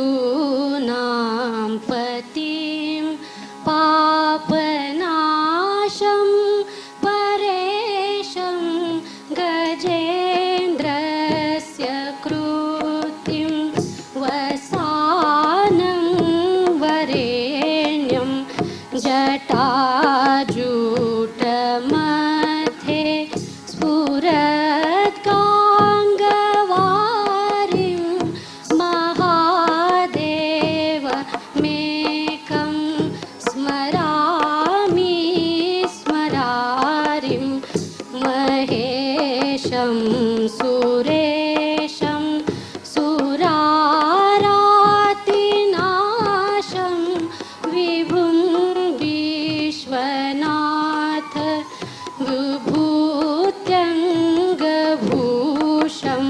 पशूनां पतिं पापनाशं परेशं गजेन्द्रस्य कृतिं वसानं वरेण्यं जटाजूटमध्ये स्फुरद्गाङ्गवारिं महादेवमेकं स्मरामि स्मरारिं महेशं सुरेशं सुरारातिनाशं विभुं विश्वनाथ विभूत्यङ्गभूषं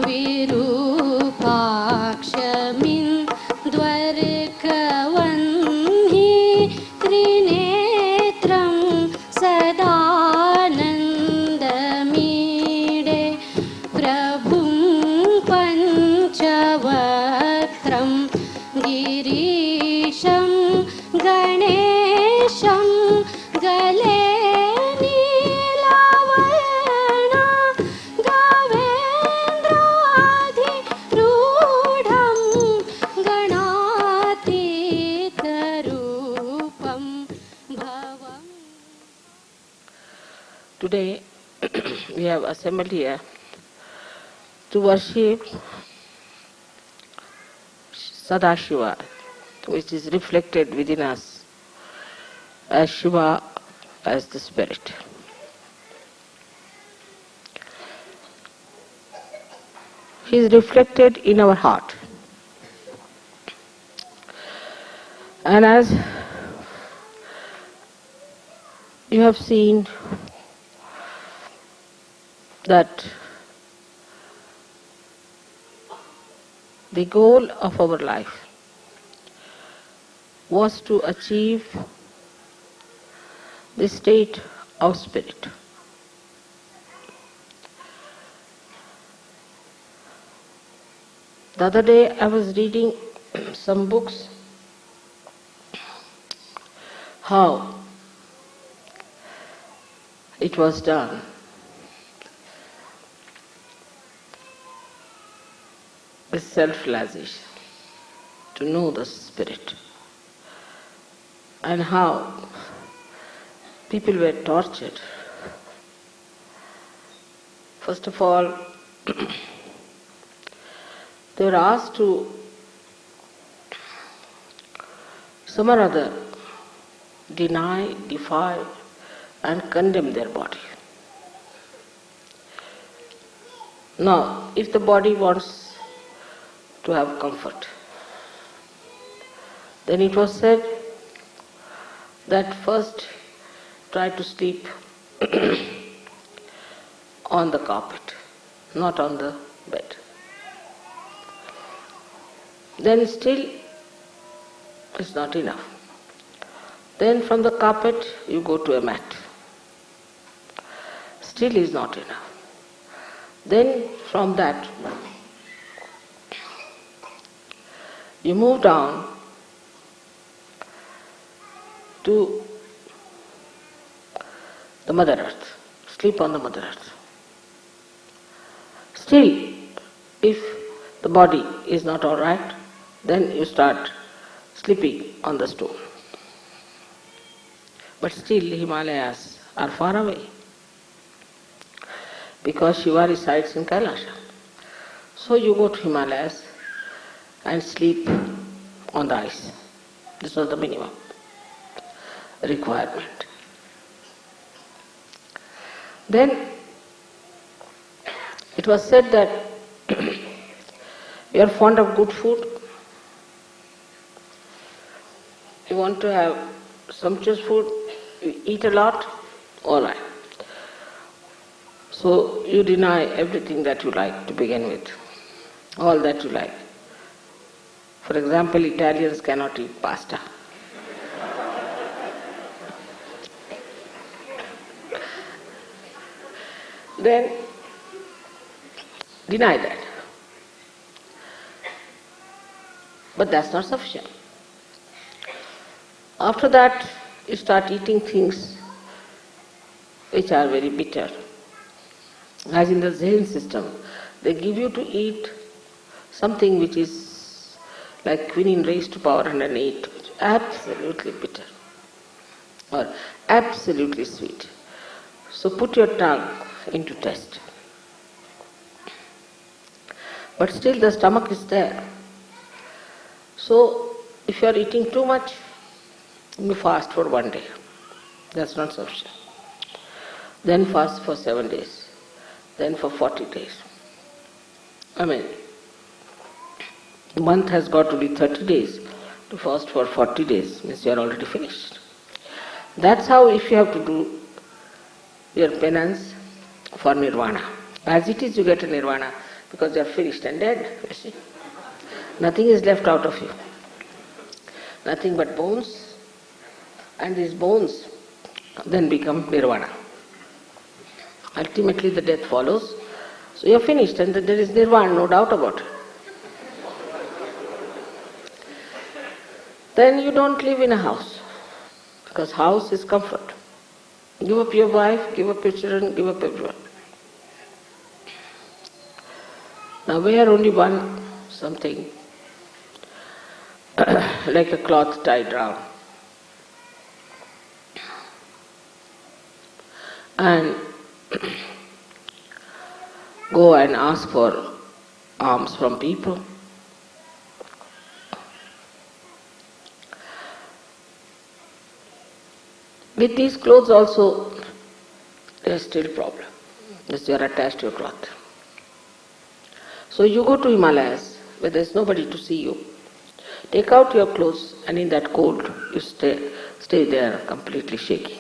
विरूपाक्षमिन्द्वर्कवह्नि त्रिनेत्रं सदानन्दमीडे प्रभुं पञ्चवक्त्रं गिरीशं गणेशं गले नीलवर्ण गवेन्द्राधिरूढं गणातीतरूपं भवम्. Today we have assembled here to worship Sadashiva, which is reflected within us as Shiva, as the spirit. He is reflected in our heart. And as you have seen that the goal of our life was to achieve the state of spirit. The other day I was reading some books how it was done. With self-realization, to know the spirit, and how people were tortured. First of all, they were asked to some or other deny, defy and condemn their body. Now, if the body wants to have comfort, then it was said that first try to sleep on the carpet, not on the bed. Then still it's not enough. Then from the carpet you go to a mat. Still is not enough. Then from that you move down to the Mother Earth, sleep on the Mother Earth. Still, if the body is not all right, then you start sleeping on the stone. But still Himalayas are far away, because Shiva resides in Kailasha. So you go to Himalayas and sleep on the ice. This was the minimum requirement. Then it was said that you are fond of good food, you want to have sumptuous food, you eat a lot, all right. So you deny everything that you like to begin with, all that you like. For example, Italians cannot eat pasta. Then deny that. But that's not sufficient. After that, you start eating things which are very bitter. As in the Zen system, they give you to eat something which is like quinine raised to power 108, which is absolutely bitter or absolutely sweet. So put your tongue into test. But still the stomach is there. So if you are eating too much, you fast for 1 day. That's not sufficient. Then fast for 7 days. Then for 40 days. The month has got to be 30 days. To fast for 40 days means you are already finished. That's how if you have to do your penance for nirvana. As it is, you get a nirvana because you are finished and dead, you see. Nothing is left out of you. Nothing but bones, and these bones then become nirvana. Ultimately the death follows, so you are finished and there is nirvana, no doubt about it. Then you don't live in a house, because house is comfort. Give up your wife, give up your children, give up everyone. Now wear only one something like a cloth tied round. And go and ask for alms from people. With these clothes also, there is still problem, because you are attached to your cloth. So you go to Himalayas, where there is nobody to see you. Take out your clothes, and in that cold, you stay there completely shaking.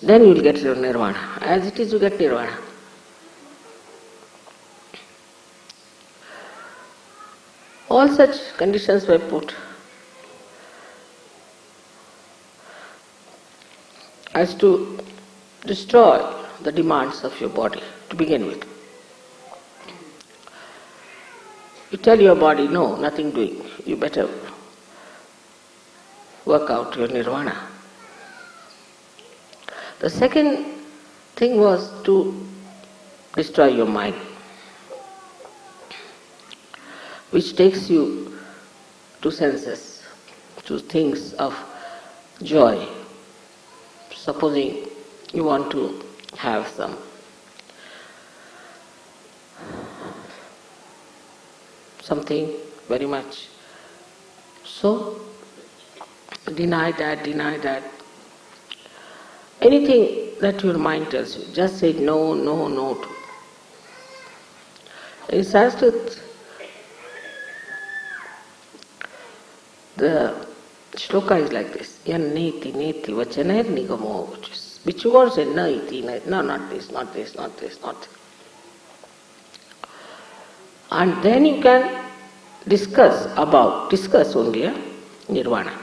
Then you will get your nirvana. As it is, you get nirvana. All such conditions were put as to destroy the demands of your body to begin with. You tell your body, no, nothing doing. You better work out your nirvana. The second thing was to destroy your mind, which takes you to senses, to things of joy. Supposing you want to have something very much. So, deny that. Anything that your mind tells you, just say no to. In Sanskrit, the shloka is like this: Yanneti neti vachaner nigamo, which you want to say, no, not this. And then you can discuss only nirvana.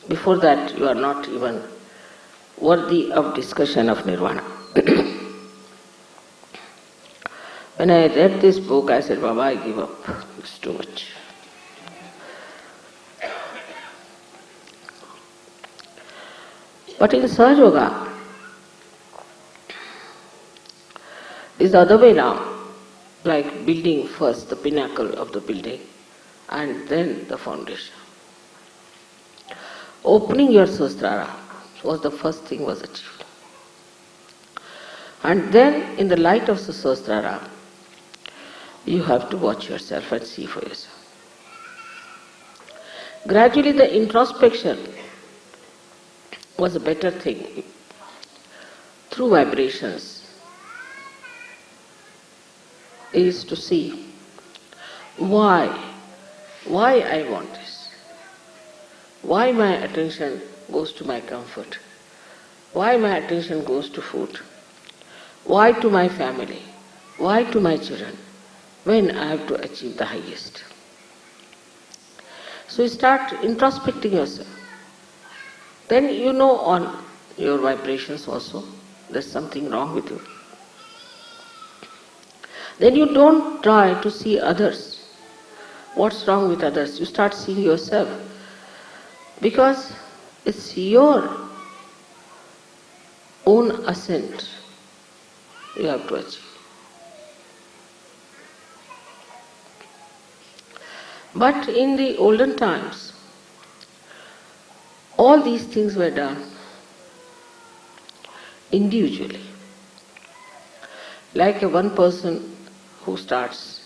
Before that, you are not even worthy of discussion of nirvana. When I read this book, I said, Baba, I give up. It's too much. But in Sahaja Yoga, it's the other way round. Like building first the pinnacle of the building and then the foundation. Opening your Sahasrara was the first thing was achieved. And then in the light of the Sahasrara, you have to watch yourself and see for yourself. Gradually the introspection was a better thing. Through vibrations, is to see why I want this, why my attention goes to my comfort, why my attention goes to food, why to my family, why to my children, when I have to achieve the highest. So you start introspecting yourself. Then you know on your vibrations also there's something wrong with you. Then you don't try to see others. What's wrong with others? You start seeing yourself. Because it's your own ascent you have to achieve. But in the olden times, all these things were done individually. Like a one person who starts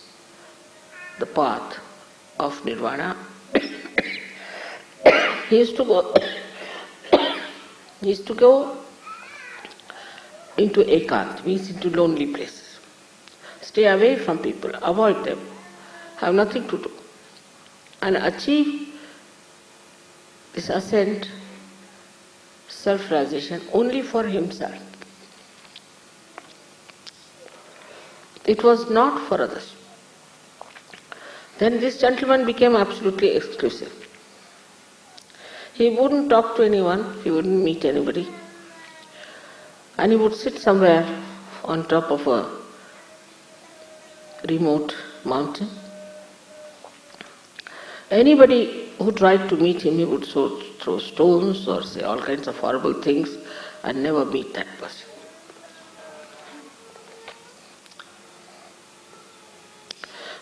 the path of Nirvana, he used to go into ekant, means into lonely places. Stay away from people, avoid them, have nothing to do, and achieve this ascent, self-realization only for himself. It was not for others. Then this gentleman became absolutely exclusive. He wouldn't talk to anyone, he wouldn't meet anybody, and he would sit somewhere on top of a remote mountain. Anybody who tried to meet him, he would throw stones or say all kinds of horrible things and never meet that person.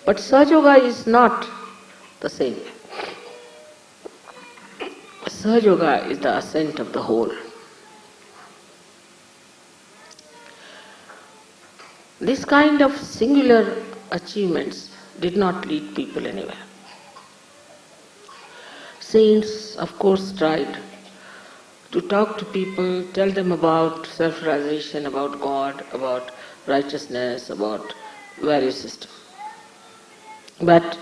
But Sahaja Yoga is not the same. Sahaja Yoga is the ascent of the whole. This kind of singular achievements did not lead people anywhere. Saints, of course, tried to talk to people, tell them about self-realization, about God, about righteousness, about various systems. But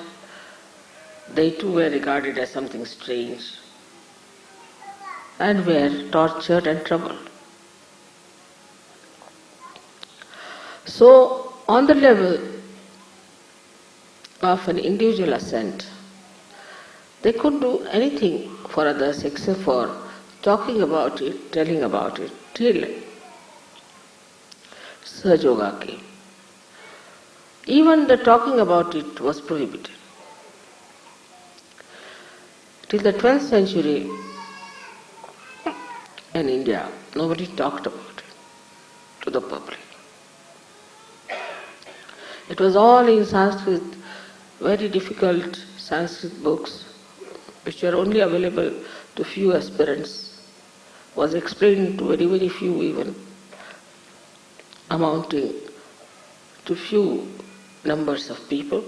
they too were regarded as something strange and were tortured and troubled. So, on the level of an individual ascent, they couldn't do anything for others except for talking about it, telling about it, till Sahaja Yoga came. Even the talking about it was prohibited. Till the 12th century in India, nobody talked about it to the public. It was all in Sanskrit, very difficult Sanskrit books, which were only available to few aspirants, was explained to very, very few even, amounting to few numbers of people.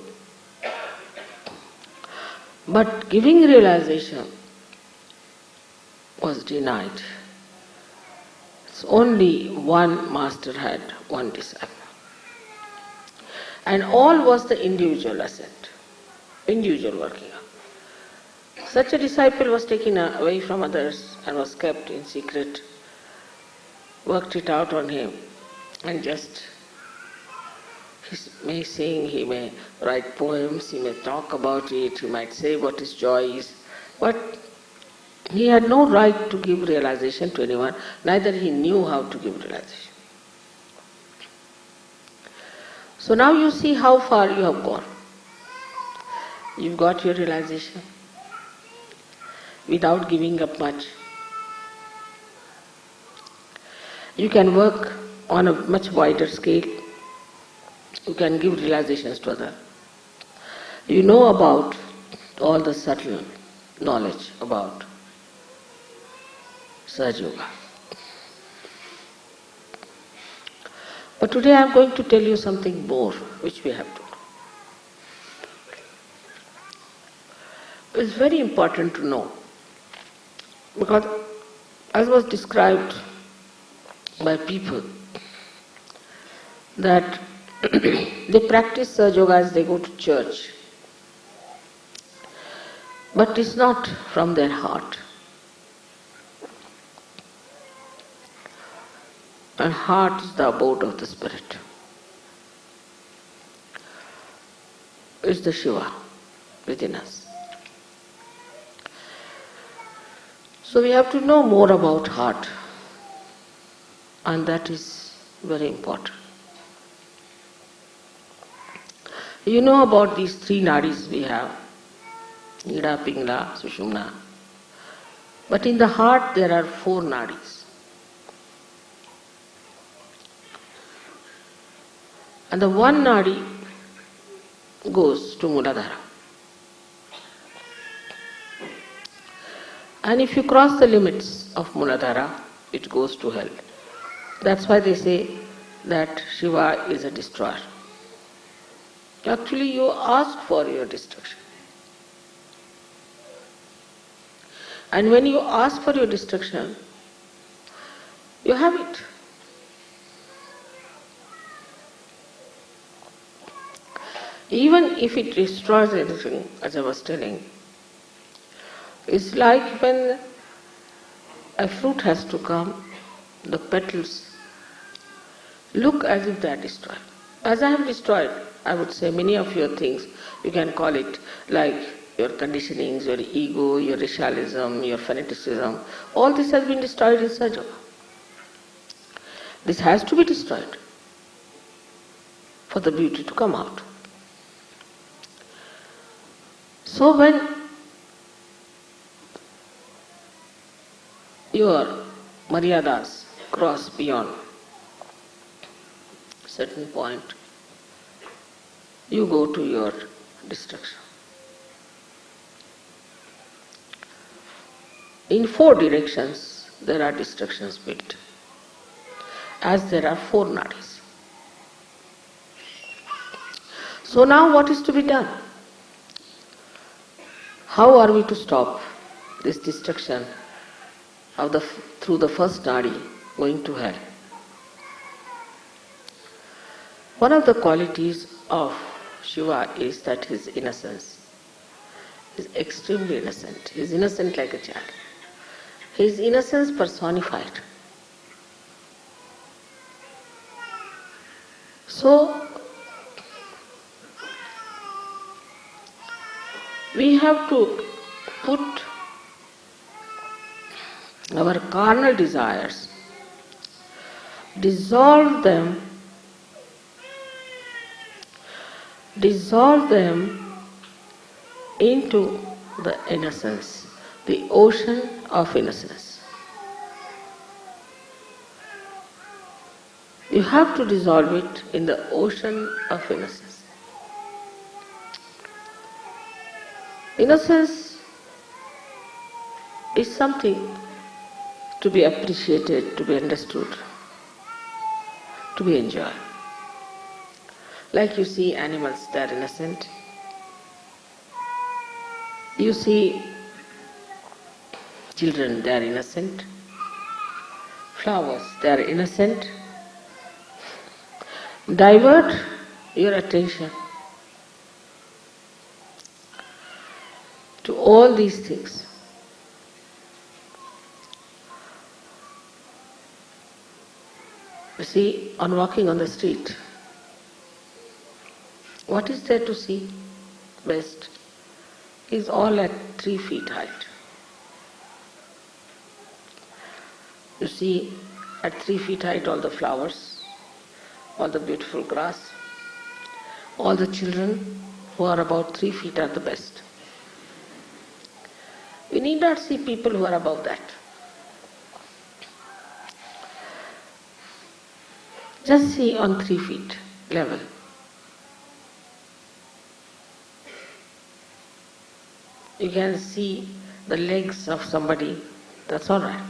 But giving realization was denied. So only one master had one disciple. And all was the individual ascent, individual working up. Such a disciple was taken away from others and was kept in secret, worked it out on him, and just he may sing, he may write poems, he may talk about it, he might say what his joy is, but he had no right to give realization to anyone, neither he knew how to give realization. So now you see how far you have gone. You've got your realization without giving up much. You can work on a much wider scale. You can give realizations to others. You know about all the subtle knowledge about Sahaja Yoga. But today I am going to tell you something more which we have to do. It's very important to know, because as was described by people, that they practice Sahaja Yoga as they go to church, but it's not from their heart. And heart is the abode of the spirit. It's the Shiva within us. So we have to know more about heart, and that is very important. You know about these three nadis we have, Ida, Pingala, Sushumna. But in the heart there are four nadis. And the one nadi goes to Muladhara. And if you cross the limits of Muladhara, it goes to hell. That's why they say that Shiva is a destroyer. Actually, you ask for your destruction. And when you ask for your destruction, you have it. Even if it destroys anything, as I was telling, it's like when a fruit has to come, the petals look as if they are destroyed. As I have destroyed, I would say, many of your things, you can call it like your conditionings, your ego, your racialism, your fanaticism, all this has been destroyed in Sahaja. This has to be destroyed for the beauty to come out. So when your maryadas cross beyond a certain point, you go to your destruction. In four directions there are destructions built, as there are four nadis. So now what is to be done? How are we to stop this destruction of through the first nadi going to hell? One of the qualities of Shiva is that his innocence. He is extremely innocent. He is innocent like a child. His innocence personified. So, we have to put our carnal desires, dissolve them into the innocence, the ocean of innocence. You have to dissolve it in the ocean of innocence. Innocence is something to be appreciated, to be understood, to be enjoyed. Like you see animals, they are innocent. You see children, they are innocent. Flowers, they are innocent. Divert your attention to all these things. You see, on walking on the street, what is there to see? Best is all at 3 feet height. You see at 3 feet height all the flowers, all the beautiful grass, all the children who are about 3 feet are the best. We need not see people who are above that. Just see on 3 feet level. You can see the legs of somebody, that's all right.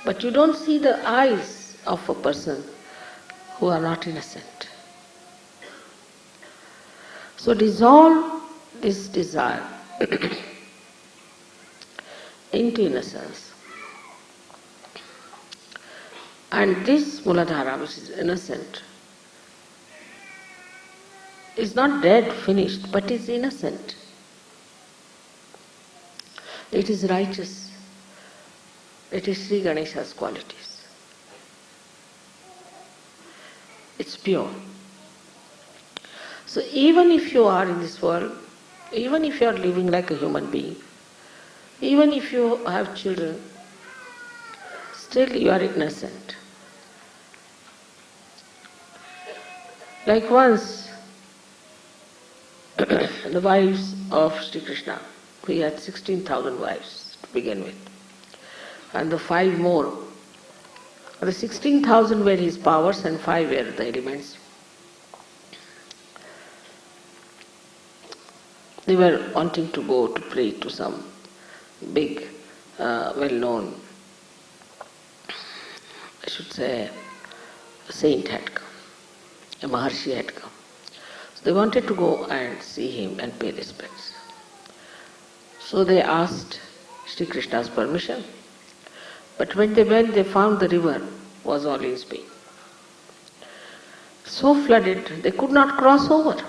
But you don't see the eyes of a person who are not innocent. So dissolve this desire into innocence. And this Muladhara, which is innocent, is not dead, finished, but is innocent. It is righteous. It is Sri Ganesha's qualities. It's pure. So even if you are in this world, even if you are living like a human being, Even if you have children, still you are innocent. Like once, the wives of Sri Krishna, he had 16,000 wives to begin with, and the 5 more. The 16,000 were his powers and 5 were the elements. They were wanting to go to pray to some big, well-known, I should say, a saint had come, a Maharshi had come. So they wanted to go and see him and pay respects. So they asked Sri Krishna's permission. But when they went, they found the river was all in speed. So flooded, they could not cross over.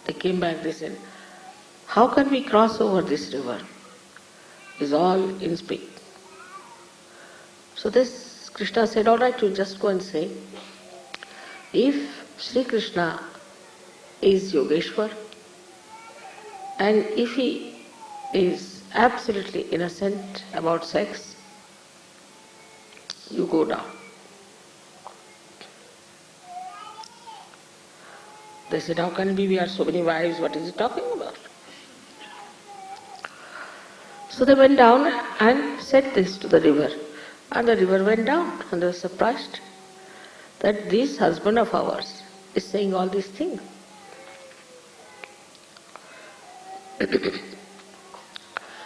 They came back, they said, how can we cross over this river? It's all in speed. So this Krishna said, all right, you just go and say, if Sri Krishna is Yogeshwar, and if he is absolutely innocent about sex, you go down. They said, how can we have so many wives, what is he talking about? So they went down and said this to the river. And the river went down, and they were surprised that this husband of ours is saying all these things.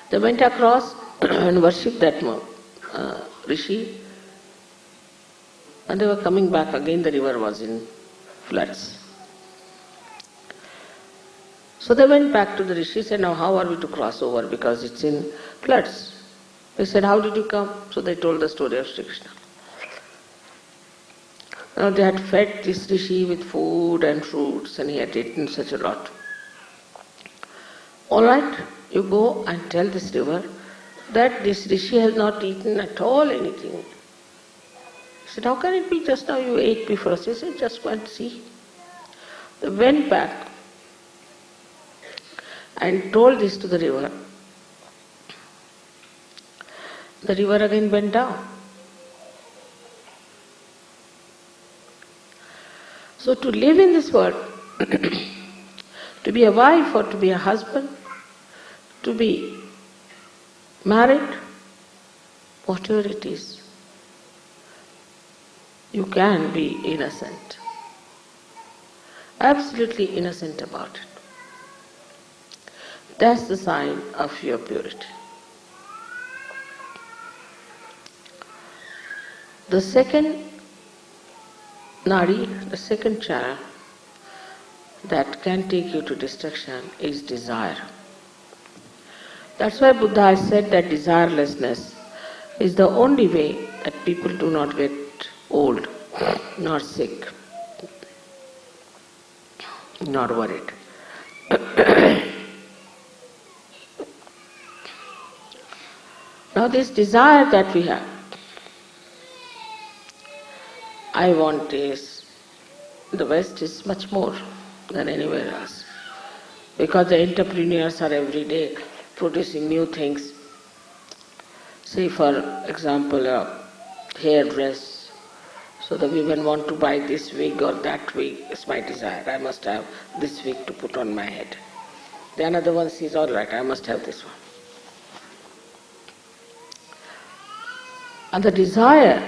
They went across and worshipped that rishi, and they were coming back again, the river was in floods. So they went back to the rishi, said, now how are we to cross over because it's in floods? They said, how did you come? So they told the story of Sri Krishna. Now they had fed this rishi with food and fruits, and he had eaten such a lot. All right, you go and tell this river that this rishi has not eaten at all anything. He said, how can it be? Just now you ate before us. He said, just go and see. They went back and told this to the river. The river again went down. So to live in this world, to be a wife or to be a husband, to be married, whatever it is, you can be innocent, absolutely innocent about it. That's the sign of your purity. The second nadi, the second channel that can take you to destruction is desire. That's why Buddha has said that desirelessness is the only way that people do not get old, nor sick, nor worried. Now this desire that we have, I want this, the West is much more than anywhere else. Because the entrepreneurs are every day producing new things. Say for example a hairdress. So the women want to buy this wig or that wig. It's my desire. I must have this wig to put on my head. The another one says, all right, I must have this one. And the desire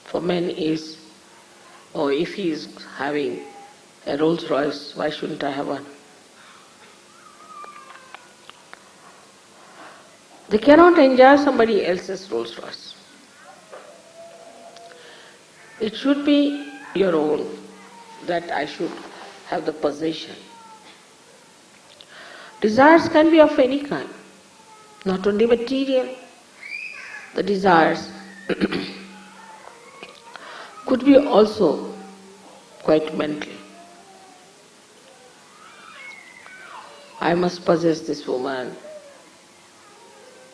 for men is, oh, if he is having a Rolls Royce, why shouldn't I have one? They cannot enjoy somebody else's Rolls Royce. It should be your own, that I should have the possession. Desires can be of any kind, not only material. The desires could be also quite mental. I must possess this woman,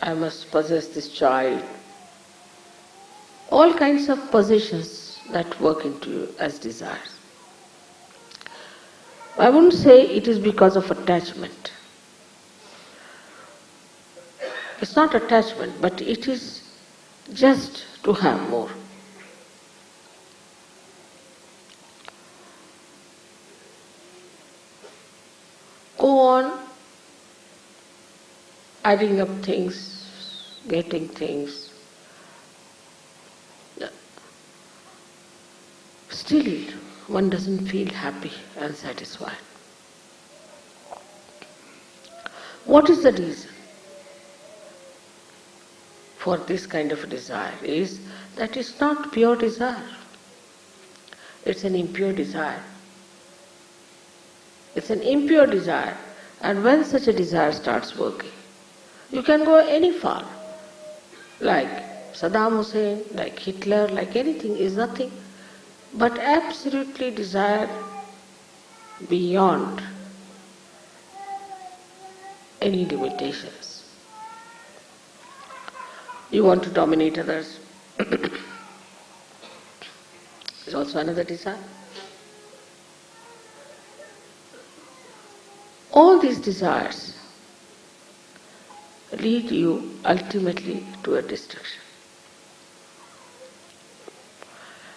I must possess this child. All kinds of possessions that work into you as desires. I wouldn't say it is because of attachment. It's not attachment, but it is just to have more. Go on adding up things, getting things. Still, one doesn't feel happy and satisfied. What is the reason for this kind of desire? Is that it's not pure desire. It's an impure desire. It's an impure desire, and when such a desire starts working, you can go any far. Like Saddam Hussein, like Hitler, like anything is nothing but absolutely desire beyond any limitations. You want to dominate others. It's also another desire. All these desires lead you ultimately to a destruction.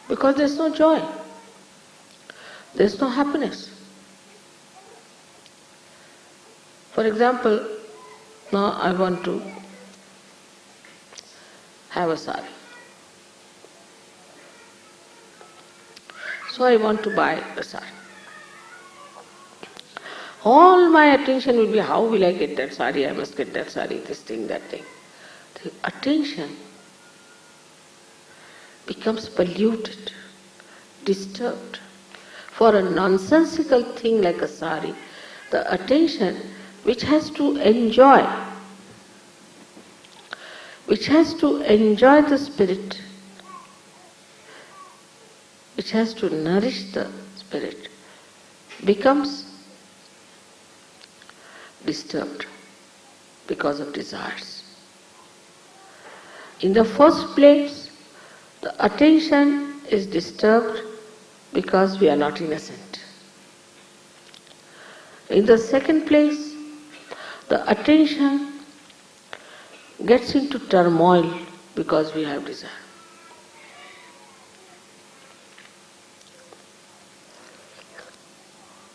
Because there's no joy, there's no happiness. For example, now I want to have a sari. So I want to buy a sari. All my attention will be, how will I get that sari? I must get that sari, this thing, that thing. The attention becomes polluted, disturbed. For a nonsensical thing like a sari, the attention which has to enjoy the spirit, which has to nourish the spirit, becomes disturbed because of desires. In the first place, the attention is disturbed because we are not innocent. In the second place, the attention gets into turmoil because we have desire.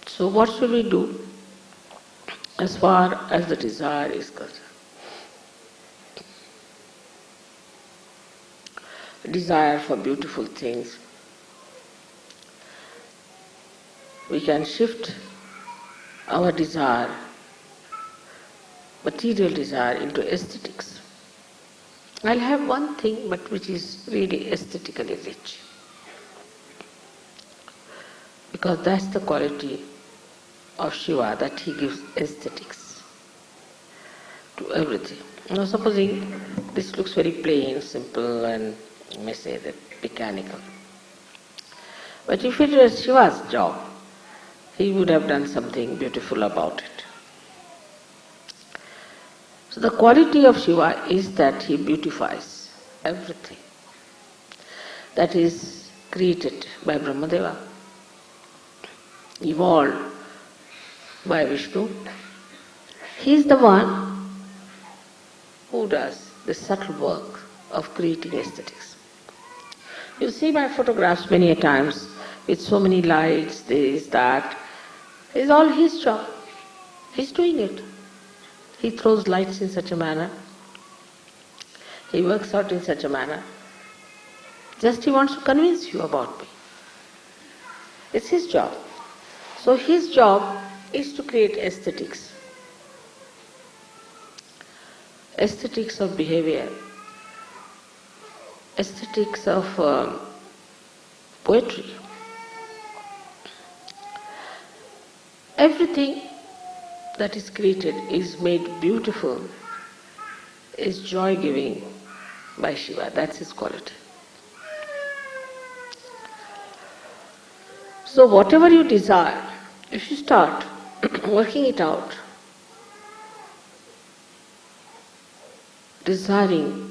So what should we do as far as the desire is concerned? Desire for beautiful things. We can shift our desire, material desire, into aesthetics. I'll have one thing, but which is really aesthetically rich. Because that's the quality of Shiva, that he gives aesthetics to everything. Now supposing this looks very plain, simple, and you may say that mechanical. But if it was Shiva's job, he would have done something beautiful about it. So the quality of Shiva is that he beautifies everything that is created by Brahmadeva, evolved by Vishnu. He is the one who does the subtle work of creating aesthetics. You see my photographs many a times with so many lights, this, that. It's all his job. He's doing it. He throws lights in such a manner. He works out in such a manner. Just he wants to convince you about me. It's his job. So his job is to create aesthetics. Aesthetics of behavior. Aesthetics of poetry. Everything that is created is made beautiful, is joy-giving by Shiva. That's his quality. So whatever you desire, if you start working it out, desiring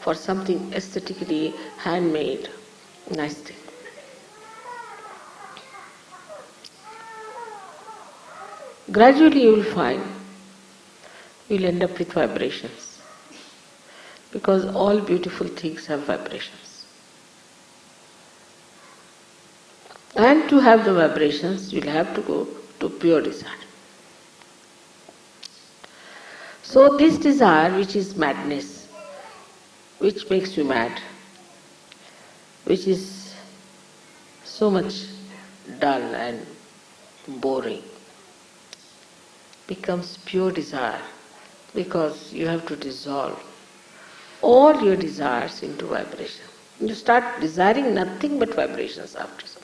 for something aesthetically handmade, nice thing, gradually you will find you will end up with vibrations. Because all beautiful things have vibrations. And to have the vibrations, you'll have to go to pure desire. So this desire, which is madness, which makes you mad, which is so much dull and boring, becomes pure desire because you have to dissolve all your desires into vibration. You start desiring nothing but vibrations after some.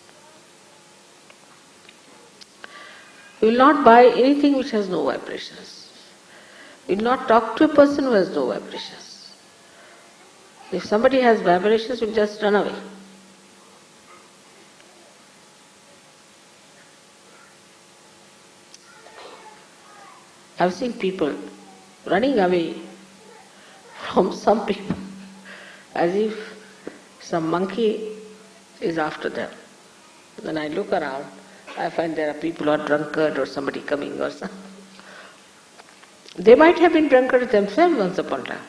You will not buy anything which has no vibrations. You will not talk to a person who has no vibrations. If somebody has vibrations, you will just run away. I've seen people running away from some people as if some monkey is after them. When I look around, I find there are people who are drunkard or somebody coming or something. They might have been drunkards themselves once upon a time.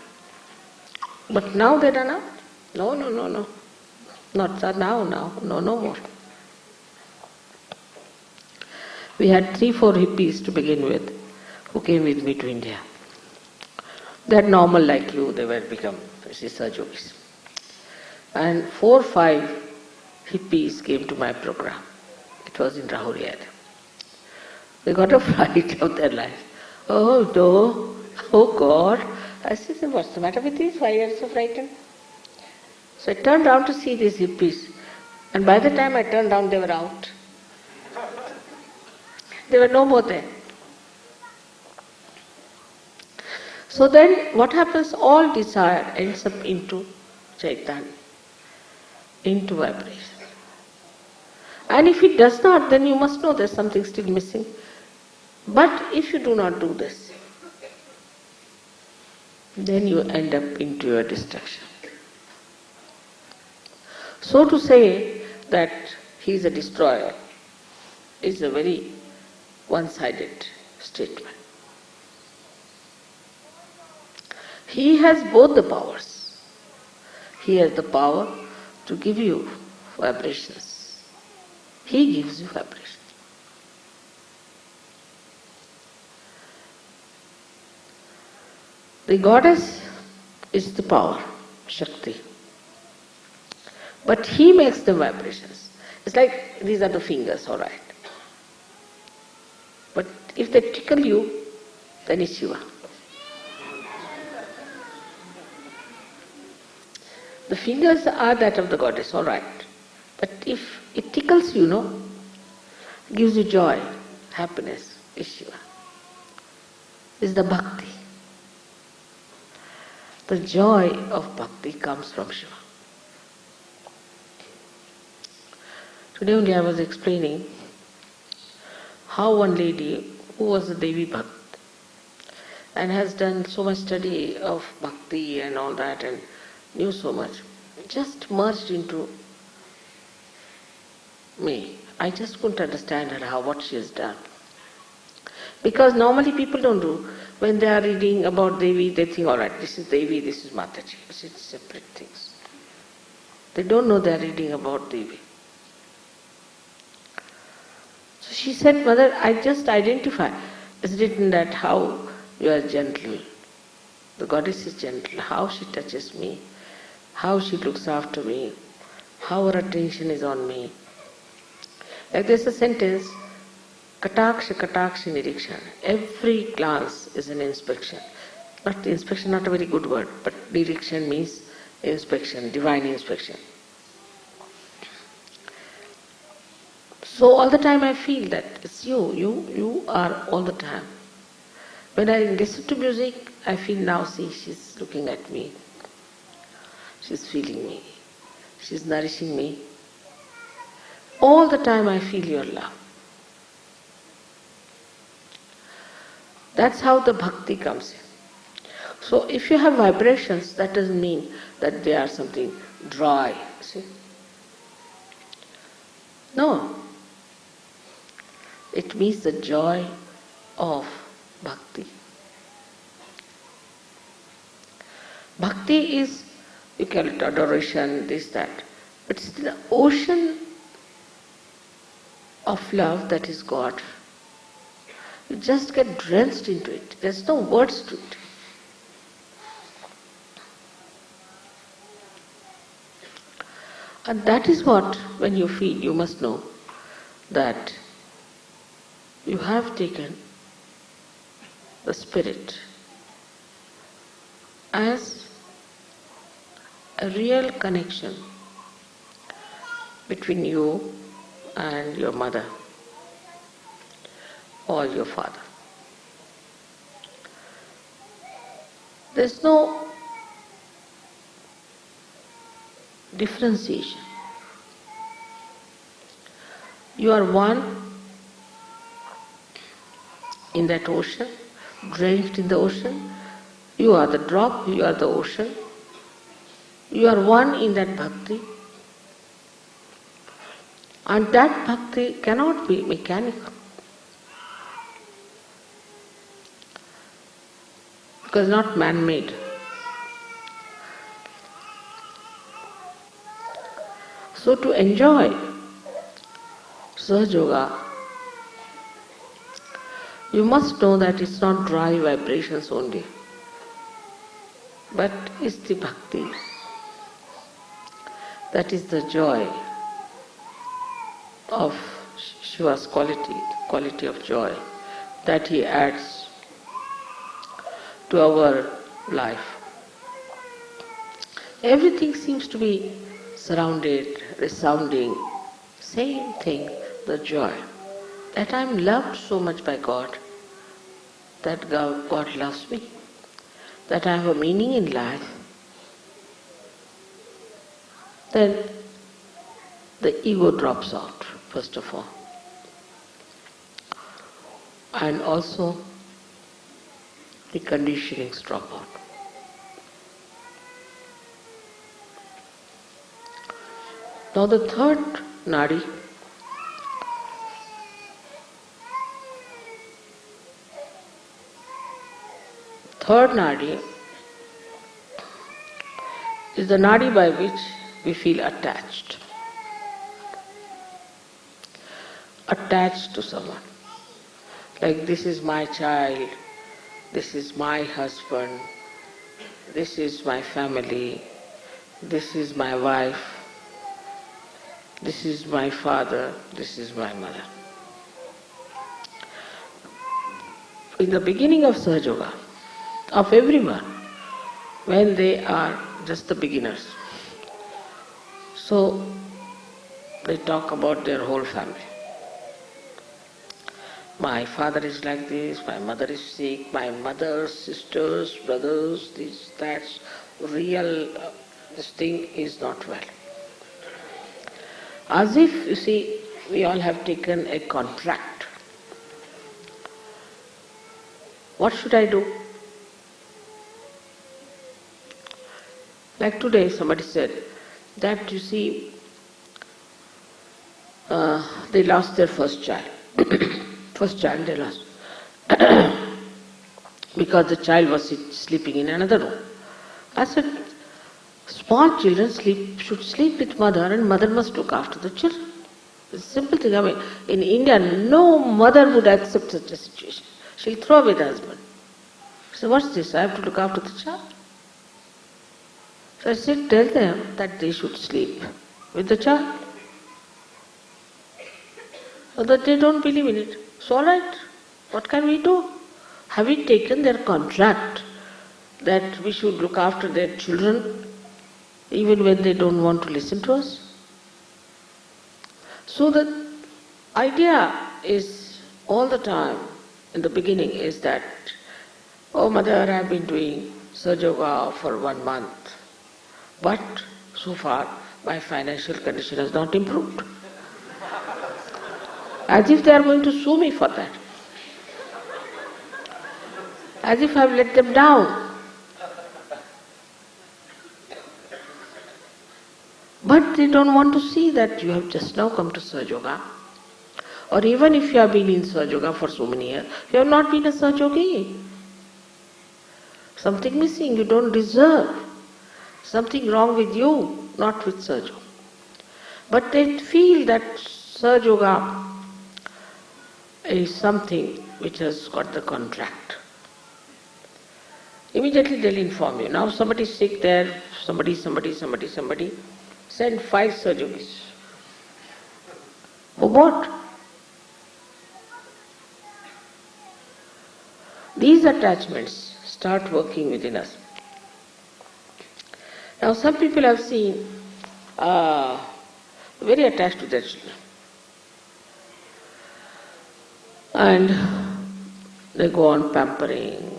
But now they run out. No. Not now. No more. We had 3-4 hippies to begin with who came with me to India. They are normal like you, they were become research yogis. And 4-5 hippies came to my program. It was in Rahuriad. They got a fright of their life. Oh no, oh God. I said, what's the matter with these? Why are you so frightened? So I turned around to see these hippies. And by the time I turned around, they were out. They were no more there. So then what happens? All desire ends up into Chaitanya, into vibration. And if it does not, then you must know there's something still missing. But if you do not do this, then you end up into your destruction. So to say that he is a destroyer is a very one-sided statement. He has both the powers. He has the power to give you vibrations. He gives you vibrations. The goddess is the power, Shakti. But he makes the vibrations. It's like these are the fingers, all right. But if they tickle you, then it's Shiva. The fingers are that of the goddess, all right. But if it tickles you, gives you joy, happiness, is Shiva. Is the bhakti. The joy of bhakti comes from Shiva. Today only I was explaining how one lady who was a Devi Bhakt and has done so much study of bhakti and all that and knew so much, just merged into me. I just couldn't understand her what she has done. Because normally people don't do. When they are reading about Devi, they think, all right, this is Devi, this is Mataji. It's separate things. They don't know they are reading about Devi. So she said, Mother, I just identify. It's written that how you are gentle. The goddess is gentle. How she touches me. How she looks after me. How her attention is on me. Like there's a sentence, Kataksha Kataksha Nirikshan. Every glance is an inspection. Not inspection, not a very good word, but Nirikshan means inspection, divine inspection. So all the time I feel that it's you are all the time. When I listen to music, I feel now, see, she's looking at me. She's feeling me. She's nourishing me. All the time I feel your love. That's how the bhakti comes in. So if you have vibrations, that doesn't mean that they are something dry. See? No. It means the joy of bhakti. Bhakti is, you call it adoration, this, that. It's the ocean of love that is God. You just get drenched into it. There's no words to it. And that is what, when you feel, you must know that you have taken the spirit as a real connection between you and your mother or your father. There's no differentiation. You are one in that ocean, drenched in the ocean. You are the drop, you are the ocean. You are one in that bhakti. And that bhakti cannot be mechanical. Because not man-made. So to enjoy Sahaja Yoga, you must know that it's not dry vibrations only, but it's the bhakti. That is the joy of Shiva's quality, the quality of joy that he adds to our life. Everything seems to be surrounded, resounding, same thing, the joy. That I am loved so much by God, that God loves me, that I have a meaning in life, then the ego drops out, first of all. And also the conditionings drop out. Now the third nadi is the nadi by which we feel attached. Attached to someone. Like, this is my child, this is my husband, this is my family, this is my wife, this is my father, this is my mother. In the beginning of Sahaja Yoga, of everyone, when they are just the beginners, so they talk about their whole family. My father is like this, my mother is sick, my mother's sisters, brothers, this, that, real, this thing is not well. As if, you see, we all have taken a contract. What should I do? Like today somebody said that, you see, they lost their first child. First child they lost. Because the child was sleeping in another room. I said, small children should sleep with mother, and mother must look after the children. It's a simple thing. I mean, in India, no mother would accept such a situation. She'll throw away the husband. So what's this? I have to look after the child. So I said, tell them that they should sleep with the child. So that they don't believe in it. It's all right. What can we do? Have we taken their contract that we should look after their children even when they don't want to listen to us? So the idea is all the time, in the beginning, is that, oh mother, I've been doing Sahaja Yoga for 1 month, but so far my financial condition has not improved. As if they are going to sue me for that. As if I've let them down. But they don't want to see that you have just now come to Sahaja Yoga. Or even if you have been in Sahaja Yoga for so many years, you have not been a Sahaja Yogi. Something missing, you don't deserve something wrong with you, not with Sahaja. But they feel that Sahaja Yoga is something which has got the contract. Immediately they'll inform you. Now somebody is sick there, somebody, send 5 Sahaja Yogis. For what? These attachments start working within us. Now some people have seen very attached to their children. And they go on pampering,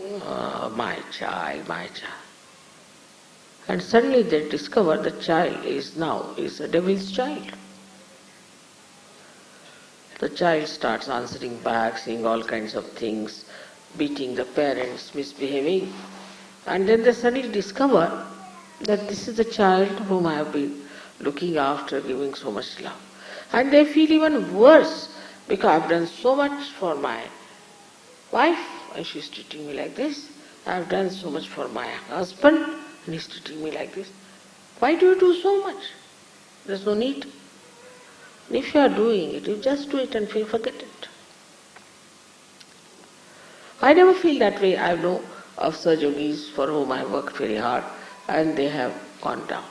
my child. And suddenly they discover the child is a devil's child. The child starts answering back, saying all kinds of things, beating the parents, misbehaving. And then they suddenly discover that this is the child whom I have been looking after, giving so much love. And they feel even worse because I have done so much for my wife and she is treating me like this. I have done so much for my husband and he is treating me like this. Why do you do so much? There is no need. If you are doing it, you just do it and forget it. I never feel that way. I know of Sahaja Yogis for whom I worked very hard and they have gone down.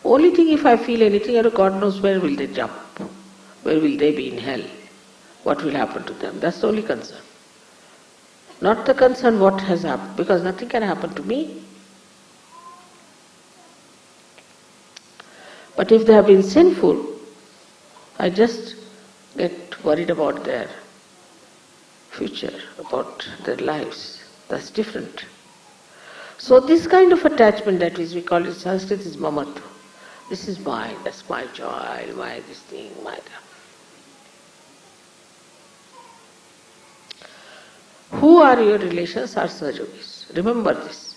Only thing, if I feel anything, God knows where will they jump, where will they be in hell, what will happen to them. That's the only concern. Not the concern what has happened, because nothing can happen to me. But if they have been sinful, I just get worried about their future, about their lives. That's different. So this kind of attachment, that is, we call it Sanskrit, is mamatva. This is mine, that's my child, my this thing, my that. Who are your relations are Sahaja Yogis. Remember this.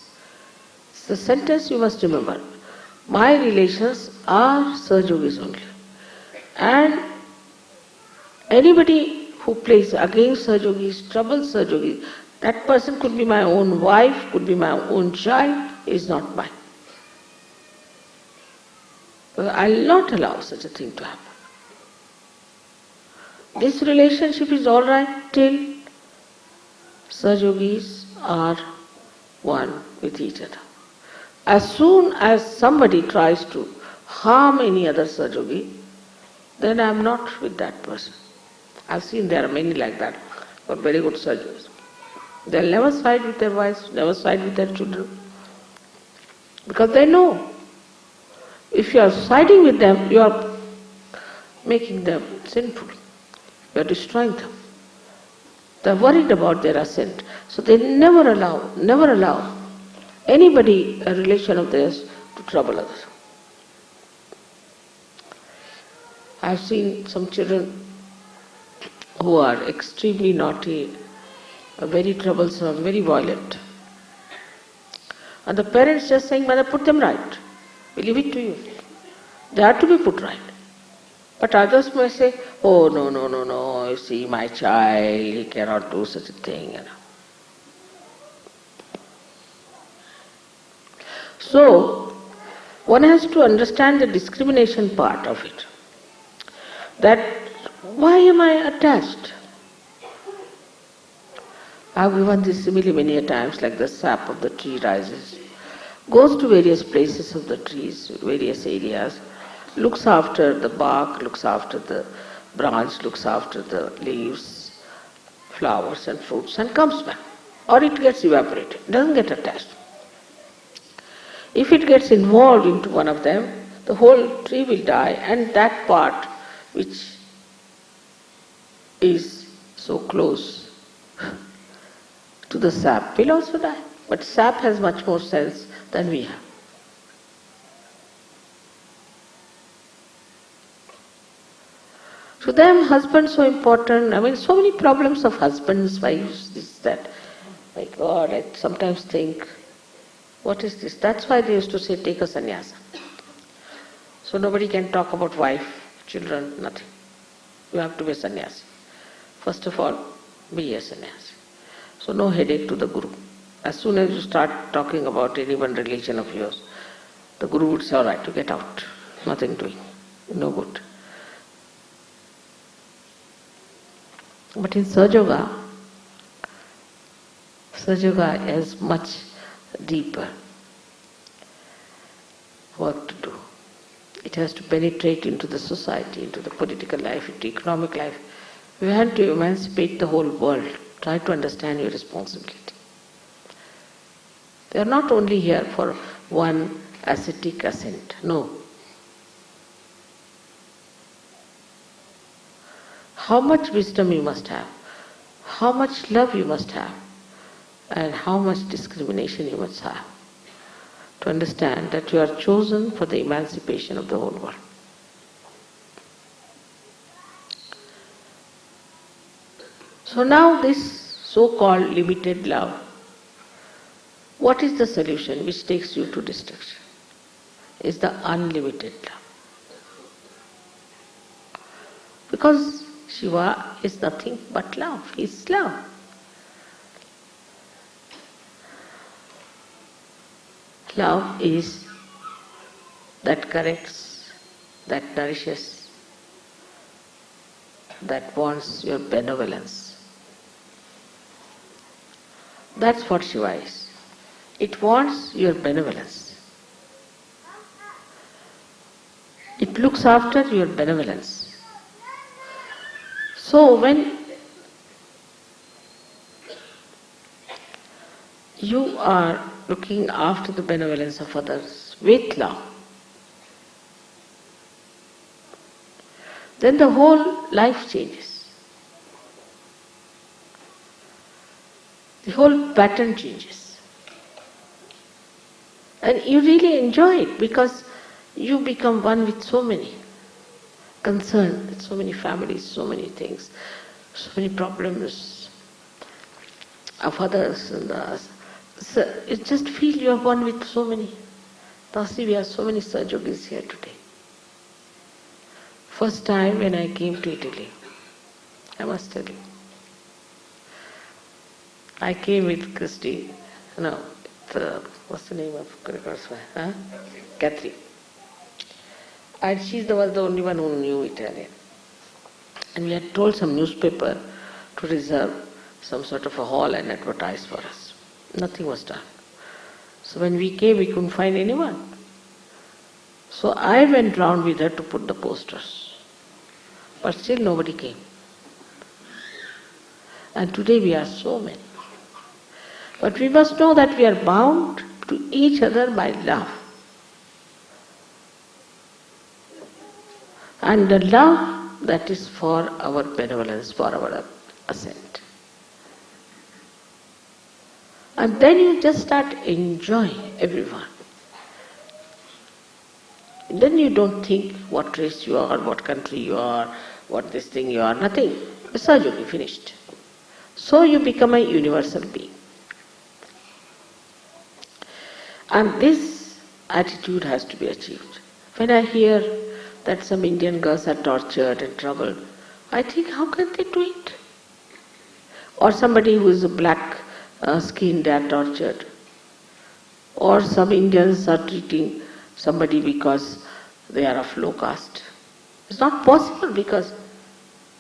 It's the sentence you must remember. My relations are Sahaja Yogis only. And anybody who plays against Sahaja Yogis, troubles Sahaja Yogis, that person could be my own wife, could be my own child, is not mine. I will not allow such a thing to happen. This relationship is all right till Sahaja Yogis are one with each other. As soon as somebody tries to harm any other Sahaja Yogi, then I am not with that person. I have seen there are many like that, but very good Sahaja Yogis. They will never side with their wives, never side with their children. Because they know, if you are siding with them, you are making them sinful. You are destroying them. They are worried about their ascent. So they never allow anybody, a relation of theirs, to trouble others. I have seen some children who are extremely naughty, very troublesome, very violent. And the parents just saying, Mother, put them right. We leave it to you. They are to be put right. But others may say, oh, no, you see, my child, he cannot do such a thing. So, one has to understand the discrimination part of it. That, why am I attached? I have given this simile many a times, like the sap of the tree rises, goes to various places of the trees, various areas, looks after the bark, looks after the branch, looks after the leaves, flowers and fruits, and comes back. Or it gets evaporated, doesn't get attached. If it gets involved into one of them, the whole tree will die, and that part which is so close to the sap will also die. But sap has much more sense than we have. To them, husband so important. I mean, so many problems of husbands, wives, this, that. My God, I sometimes think, what is this? That's why they used to say, take a sannyasa. So nobody can talk about wife, children, nothing. You have to be a sannyasi. First of all, be a sannyasi. So no headache to the guru. As soon as you start talking about any one religion of yours, the Guru would say, all right, you get out, nothing doing, no good. But in Sahaja Yoga is much deeper work to do. It has to penetrate into the society, into the political life, into economic life. You have to emancipate the whole world. Try to understand your responsibility. They are not only here for one ascetic ascent. No. How much wisdom you must have, how much love you must have, and how much discrimination you must have to understand that you are chosen for the emancipation of the whole world. So now this so-called limited love, what is the solution which takes you to destruction? Is the unlimited love. Because Shiva is nothing but love. He is love. Love is that corrects, that nourishes, that wants your benevolence. That's what Shiva is. It wants your benevolence. It looks after your benevolence. So when you are looking after the benevolence of others with love, then the whole life changes. The whole pattern changes. And you really enjoy it because you become one with so many, concerned with so many families, so many things, so many problems of others and us. So you just feel you are one with so many. Thusly we have so many Sahajogis here today. First time when I came to Italy, I must tell you, I came with Christy, what's the name of Gregor's wife? Catherine. And she was the only one who knew Italian. And we had told some newspaper to reserve some sort of a hall and advertise for us. Nothing was done. So when we came, we couldn't find anyone. So I went round with her to put the posters. But still nobody came. And today we are so many. But we must know that we are bound to each other by love. And the love that is for our benevolence, for our ascent. And then you just start enjoying everyone. Then you don't think what race you are, what country you are, what this thing you are, nothing. Sahaja, finished. So you become a universal being. And this attitude has to be achieved. When I hear that some Indian girls are tortured and troubled, I think, how can they do it? Or somebody who is a black skin, they are tortured. Or some Indians are treating somebody because they are of low caste. It's not possible because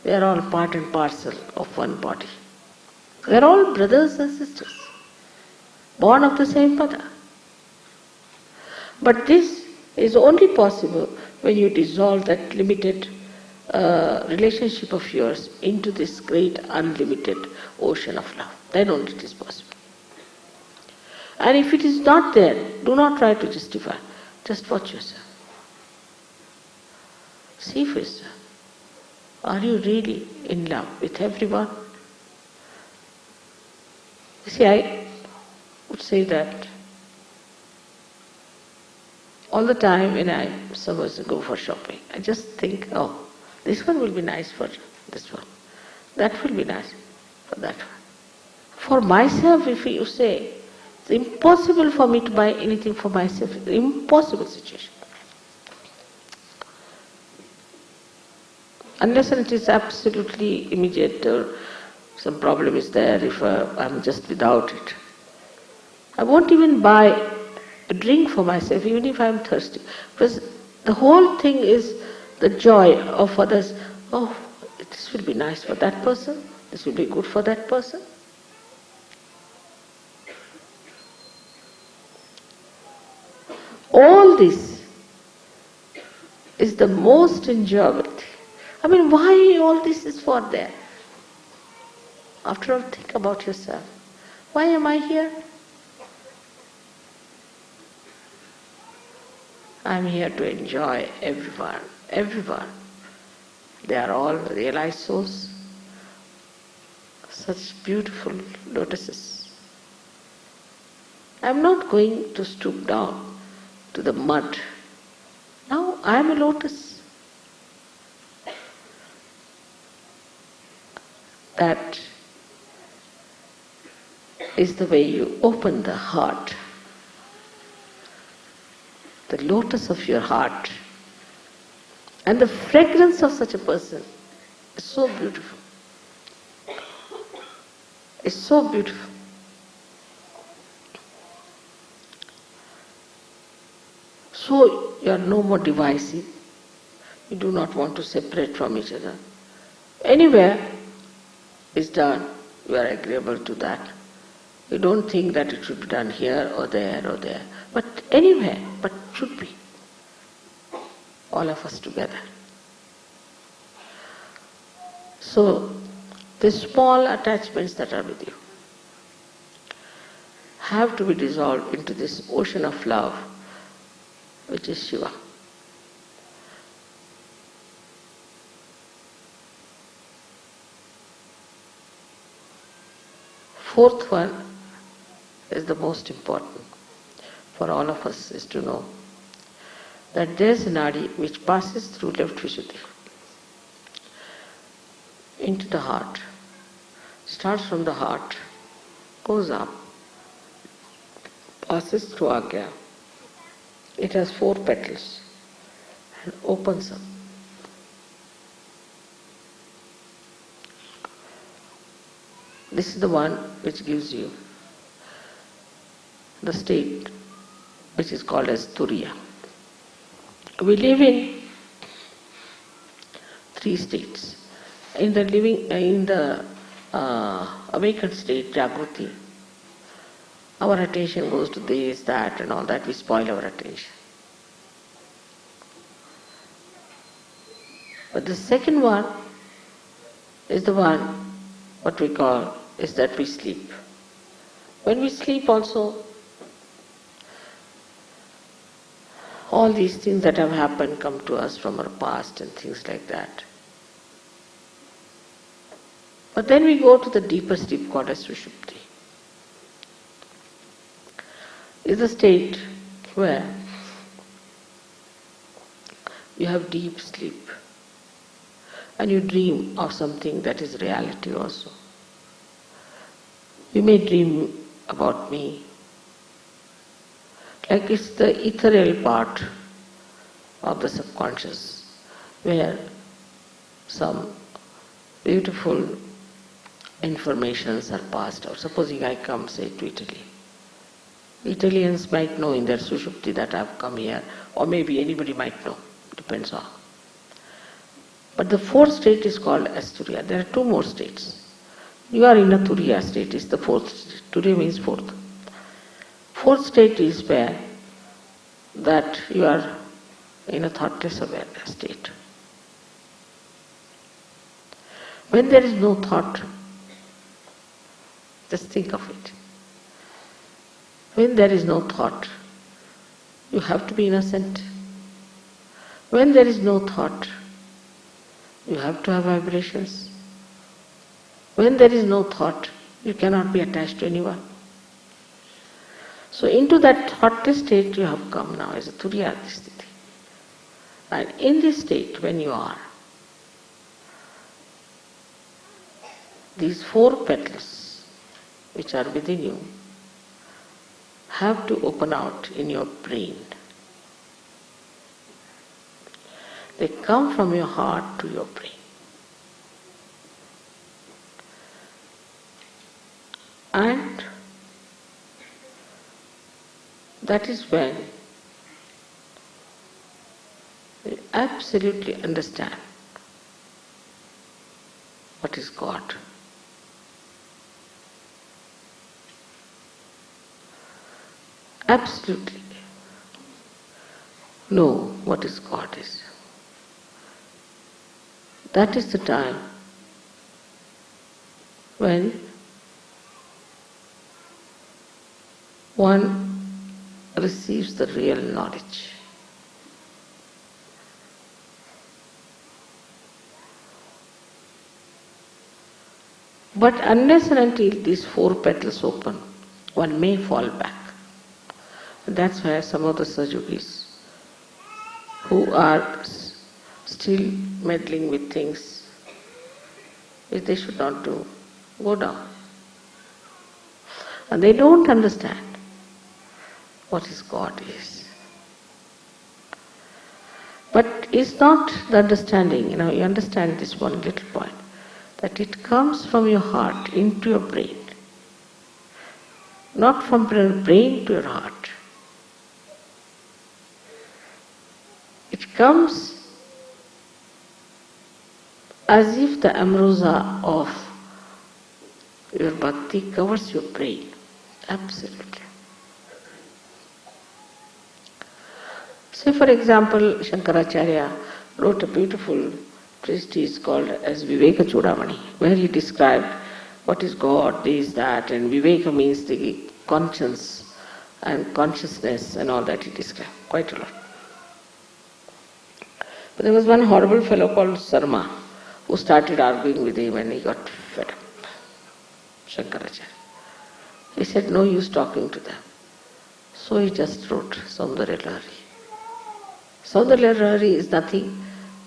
they are all part and parcel of one body. They are all brothers and sisters, born of the same mother. But this is only possible when you dissolve that limited relationship of yours into this great unlimited ocean of love. Then only it is possible. And if it is not there, do not try to justify. Just watch yourself. See for yourself. Are you really in love with everyone? You see, I would say that all the time when I am supposed to go for shopping, I just think, oh, this one will be nice for this one. That will be nice for that one. For myself, if you say, it's impossible for me to buy anything for myself. It's an impossible situation. Unless it is absolutely immediate or some problem is there, if I'm just without it. I won't even buy a drink for myself, even if I am thirsty. Because the whole thing is the joy of others. Oh, this will be nice for that person, this will be good for that person. All this is the most enjoyable thing. I mean, why all this is for there? After all, think about yourself. Why am I here? I am here to enjoy everyone, everyone. They are all realized souls. Such beautiful lotuses. I am not going to stoop down to the mud. Now I am a lotus. That is the way you open the heart. The lotus of your heart. And the fragrance of such a person is so beautiful. It's so beautiful. So you are no more divisive. You do not want to separate from each other. Anywhere is done, you are agreeable to that. You don't think that it should be done here or there or there. But anywhere, but should be. All of us together. So, the small attachments that are with you have to be dissolved into this ocean of love, which is Shiva. Fourth one is the most important for all of us, is to know that there is an addy which passes through left Vishuddhi into the heart, starts from the heart, goes up, passes through Agya. It has 4 petals and opens up. This is the one which gives you the state which is called as Turiya. We live in 3 states. In the awakened state, Jagruti, our attention goes to this, that and all that. We spoil our attention. But the second one is the one, what we call, is that we sleep. When we sleep also, all these things that have happened come to us from our past and things like that. But then we go to the deeper sleep called as Sushupti. It's a state where you have deep sleep and you dream of something that is reality also. You may dream about me, like it's the ethereal part of the subconscious where some beautiful informations are passed out. Supposing I come, say, to Italy. Italians might know in their Sushupti that I've come here, or maybe anybody might know, depends on. But the 4th state is called as Turiya. There are 2 more states. You are in a Turiya state, is the 4th state. Turiya means 4th. 4th state is where that you are in a thoughtless awareness state. When there is no thought, just think of it. When there is no thought, you have to be innocent. When there is no thought, you have to have vibrations. When there is no thought, you cannot be attached to anyone. So into that thoughtless state you have come now as a Turiya sthiti. And in this state, when you are, these 4 petals which are within you have to open out in your brain. They come from your heart to your brain. And That is when you absolutely understand what is God. Absolutely know what is God is. That is the time when one receives the real knowledge. But unless and until these four petals open, one may fall back. And that's why some of the Sajogis who are still meddling with things which they should not do, go down. And they don't understand what is God is. But it's not the understanding, you understand this one little point, that it comes from your heart into your brain, not from your brain to your heart. It comes as if the ambrosia of your bhakti covers your brain. Absolutely. Say for example, Shankaracharya wrote a beautiful treatise called as Viveka Chudamani, where he described what is God, this, that, and Viveka means the conscience and consciousness and all that he described, quite a lot. But there was one horrible fellow called Sarma who started arguing with him and he got fed up. Shankaracharya. He said, no use talking to them. So he just wrote Saundarya Lahari. Saundarya Lahari is nothing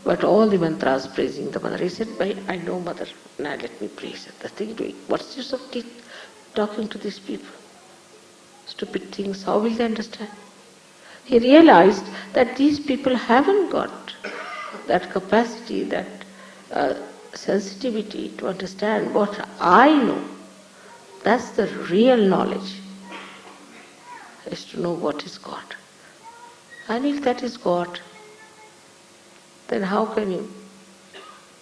but all the mantras praising the mother. He said, I know mother, now let me praise her. That's the doing. What's the use of talking to these people? Stupid things, how will they understand? He realized that these people haven't got that capacity, that sensitivity to understand what I know. That's the real knowledge, is to know what is God. And if that is God, then how can you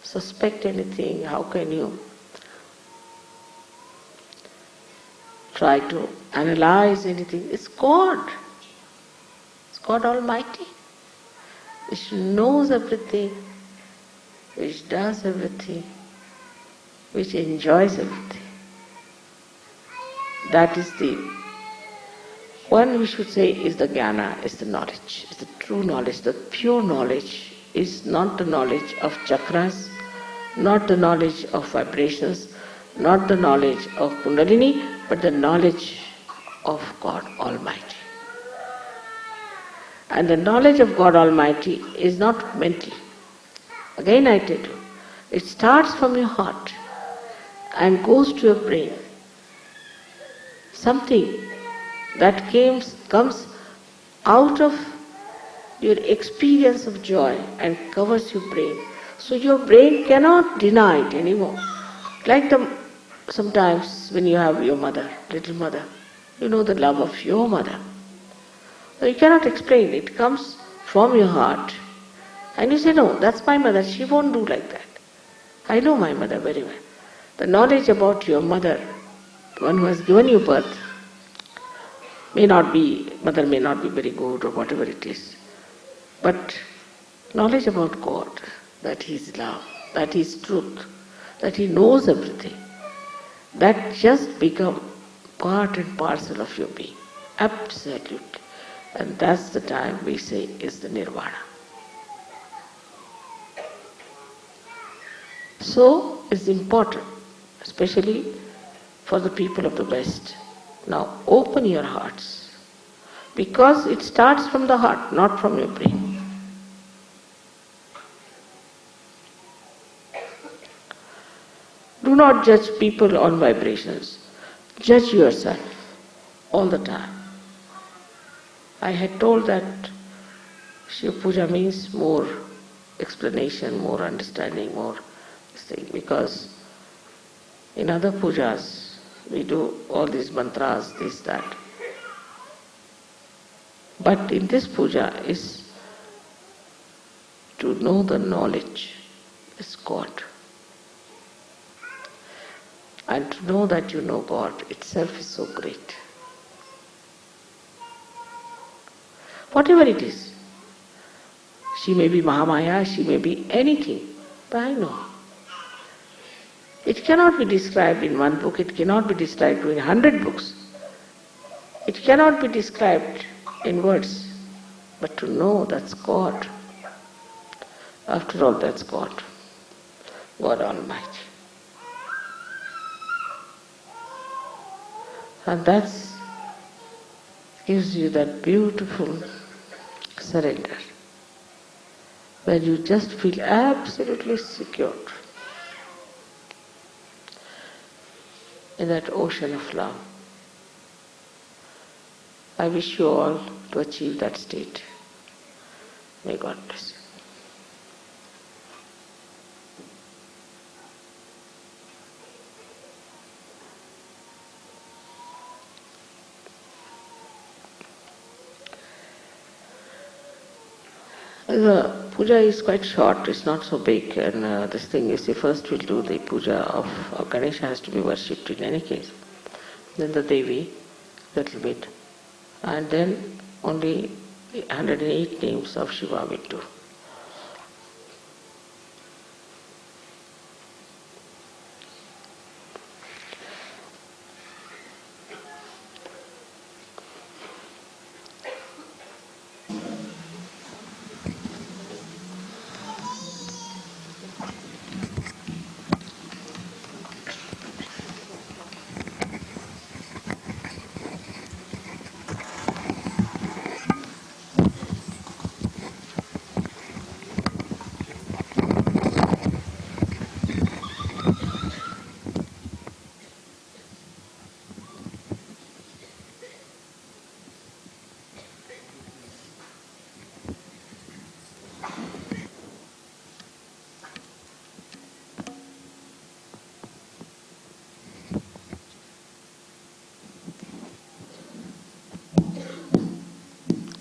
suspect anything? How can you try to analyze anything? It's God. It's God Almighty, which knows everything, which does everything, which enjoys everything. That is the one we should say is the jnana, is the knowledge, is the true knowledge, the pure knowledge. Is not the knowledge of chakras, not the knowledge of vibrations, not the knowledge of Kundalini, but the knowledge of God Almighty. And the knowledge of God Almighty is not mental. Again I tell you, it starts from your heart and goes to your brain. Something that comes out of your experience of joy and covers your brain. So your brain cannot deny it anymore. Like sometimes when you have your mother, little mother, you know the love of your mother. So you cannot explain it. It comes from your heart. And you say, no, that's my mother, she won't do like that. I know my mother very well. The knowledge about your mother, the one who has given you birth, mother may not be very good or whatever it is. But knowledge about God, that He is love, that He is truth, that He knows everything, that just become part and parcel of your being. Absolutely. And that's the time we say is the Nirvana. So it's important, especially for the people of the West. Now open your hearts, because it starts from the heart, not from your brain. Do not judge people on vibrations. Judge yourself all the time. I had told that Shiva Puja means more explanation, more understanding, more this thing, because in other pujas we do all these mantras, this, that. But in this puja is to know the knowledge is God. And to know that you know God itself is so great. Whatever it is, she may be Mahamaya, she may be anything, but I know. It cannot be described in one book, it cannot be described in 100 books. It cannot be described in words, but to know that's God. After all, that's God. God Almighty. And that gives you that beautiful surrender, where you just feel absolutely secure in that ocean of love. I wish you all to achieve that state. May God bless you. The puja is quite short, it's not so big, and this thing is, first we'll do the puja of Ganesha has to be worshipped in any case. Then the Devi, little bit, and then only 108 names of Shiva will do.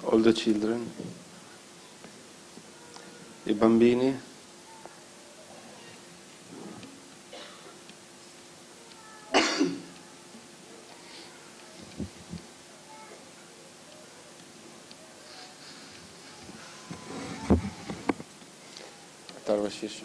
All the children, I bambini, Tarvashisha.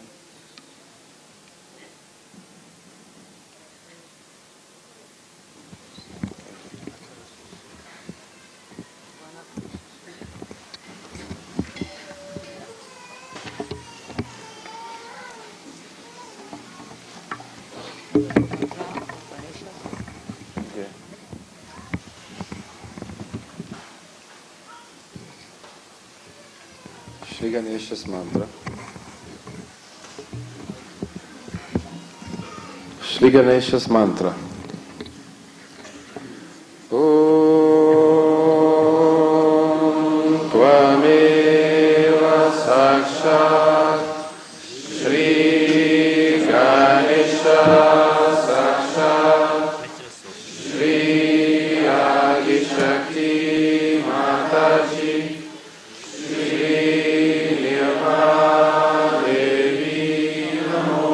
Shri Ganesha's mantra. Shri Ganesha's mantra. Om Tvameva Sakshat Shri Ganesha Sakshat Shri Adi Shakti Mataji Shri Nirmala Devi Namo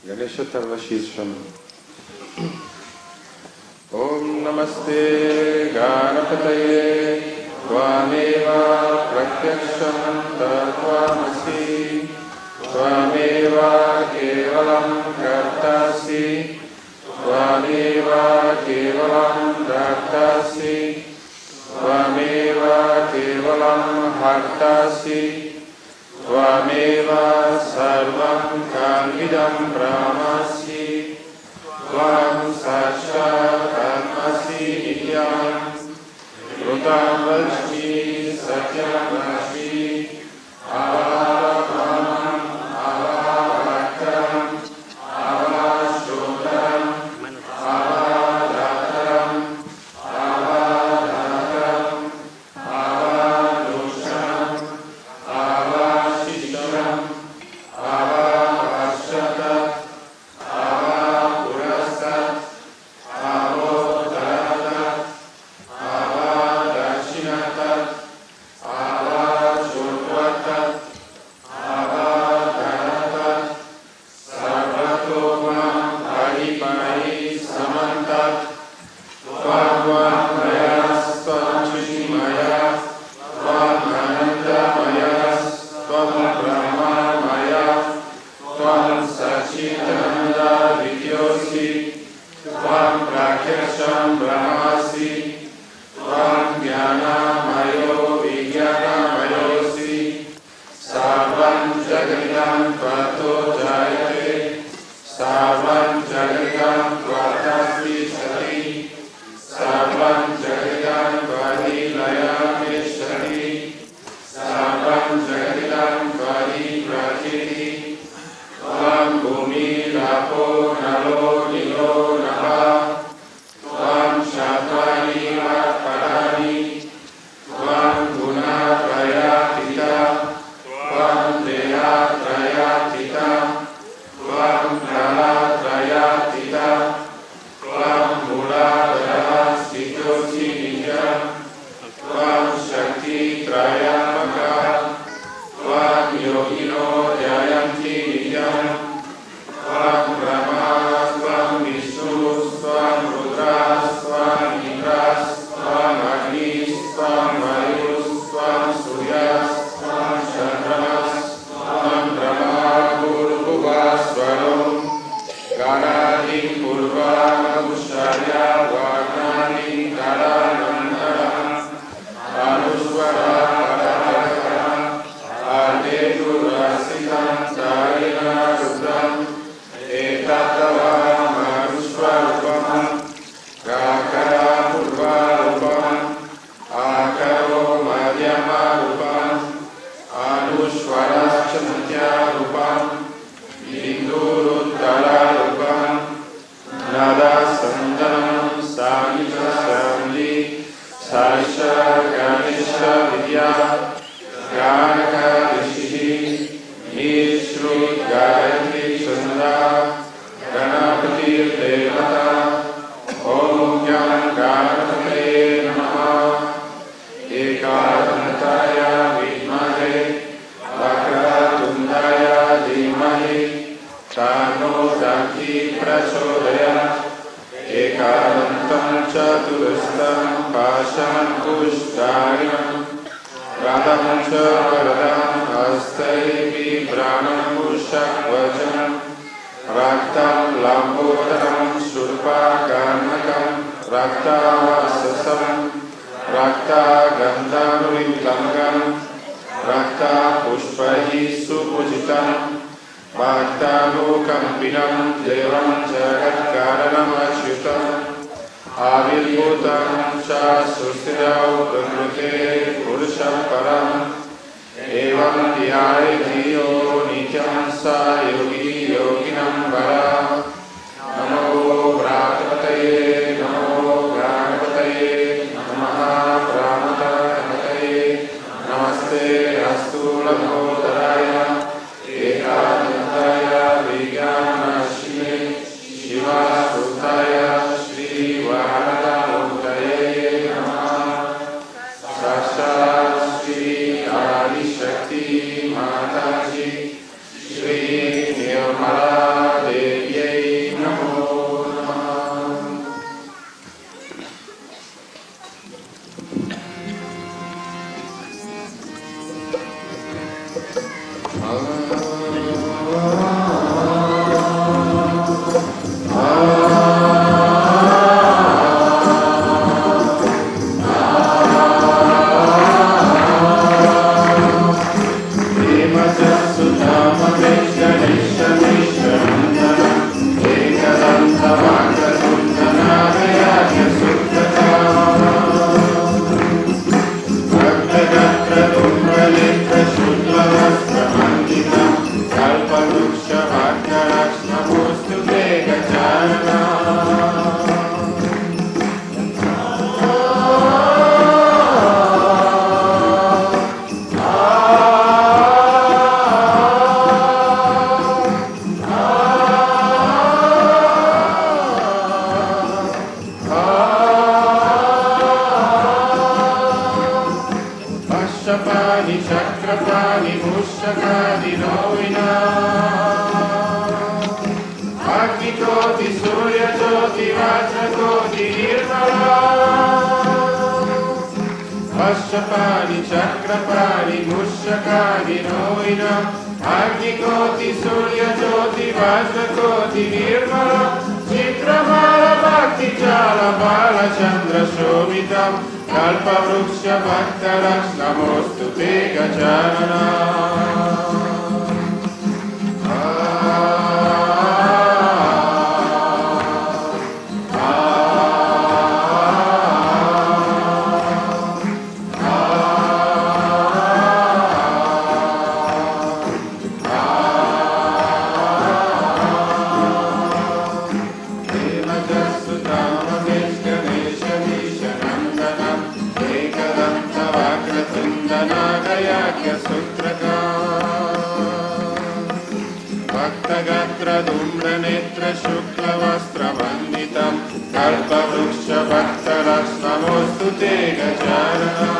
Ganesha Tarvashisham. Om Namaste Ganapataye Tvameva Pratyaksham Tattvamasi Tvameva Kevalam Kartasi Tvameva Kevalam Dartasi Tvameva Kevalam Hartasi Tvameva Sarvam Kalvidam Brahmasi Tvam Sakshat Atmasi Nityam Rutam Vashmi Satyam Vashmi Avadhamam Avadhataram Avashrodharam Avadhataram Avadhataram Avadosharam Avashisham Avavashatat Avapurasat त्रयात्मका त्वां योगिनो ध्यायन्ति नित्यं त्वां ब्रह्मा त्वां विष्णुः त्वां रुद्रः त्वां इन्द्रः त्वां अग्निः त्वां वायुः त्वां सूर्यः त्वां चन्द्रमः त्वां ब्रह्मा भूर्भुवः स्वरं गणाधिं पूर्वानुष्ठार्य वर्णानि तदानन्तरम् अनुस्वरः परतरः आदेतुरसितं चारिणा रुद्रम् एतत्तवामनुस्वरूपम् गाकरपूर्वारूपम् आकरो मध्यमरूपम् अनुस्वरश्च मध्यारूपम् बिन्दुरुत्तररूपम् नदसन्दनं सामिचसन्धि साश गणेशविद्या गानकऋषिः निःश्रुतगायत्री छन्दा गणपतिर्देवता ॐ ज्ञं गणपतये नमः एकादन्ताय विद्महे वक्रतुण्डाय धीमहि तन्नो दन्ति प्रचोदयात् एकादन्तं चतुरस्रं पाशमङ्कुशधारिणं रथं च वरदं हस्तैर्बिभ्राणमूषकवचनं रक्तं लम्बोदरं शूर्पकर्णकं रक्तावससं रक्तगन्धानुलिप्तं रक्तपुष्पैः सुपूजितं भक्तानुकम्पिनं देवं जगत्कारणमच्युतम् आविर्भूतं च सुस्थिरौ प्रकृते पुरुषं परम् एवं ध्यायेयो नित्यं स योगी योगिनं वरा नमो भ्रातपतये नमो गणपतये नमः प्राणपतये नमस्ते अस्तु लम्बोदराय एकादन्ताय विज्ञानशिवे शिवासुताय श्रीवरदमूर्तये नमः साक्षात् श्री आदिशक्ति माताजी श्री निर्मला देव्यै नमो नमः। Ashapani Chakrapani Mushakani Noina Agnikoti Surya Jyoti Vajrakoti Nirmala Chitramala Bhakti Jala Bala Chandra Shomitam Kalpa Vruksha Bhaktarax Namostute Gajanana Dhumranetra Shukla Vastra Vanditam Kalpa Vruksha Bhaktarax Namostute Gajanana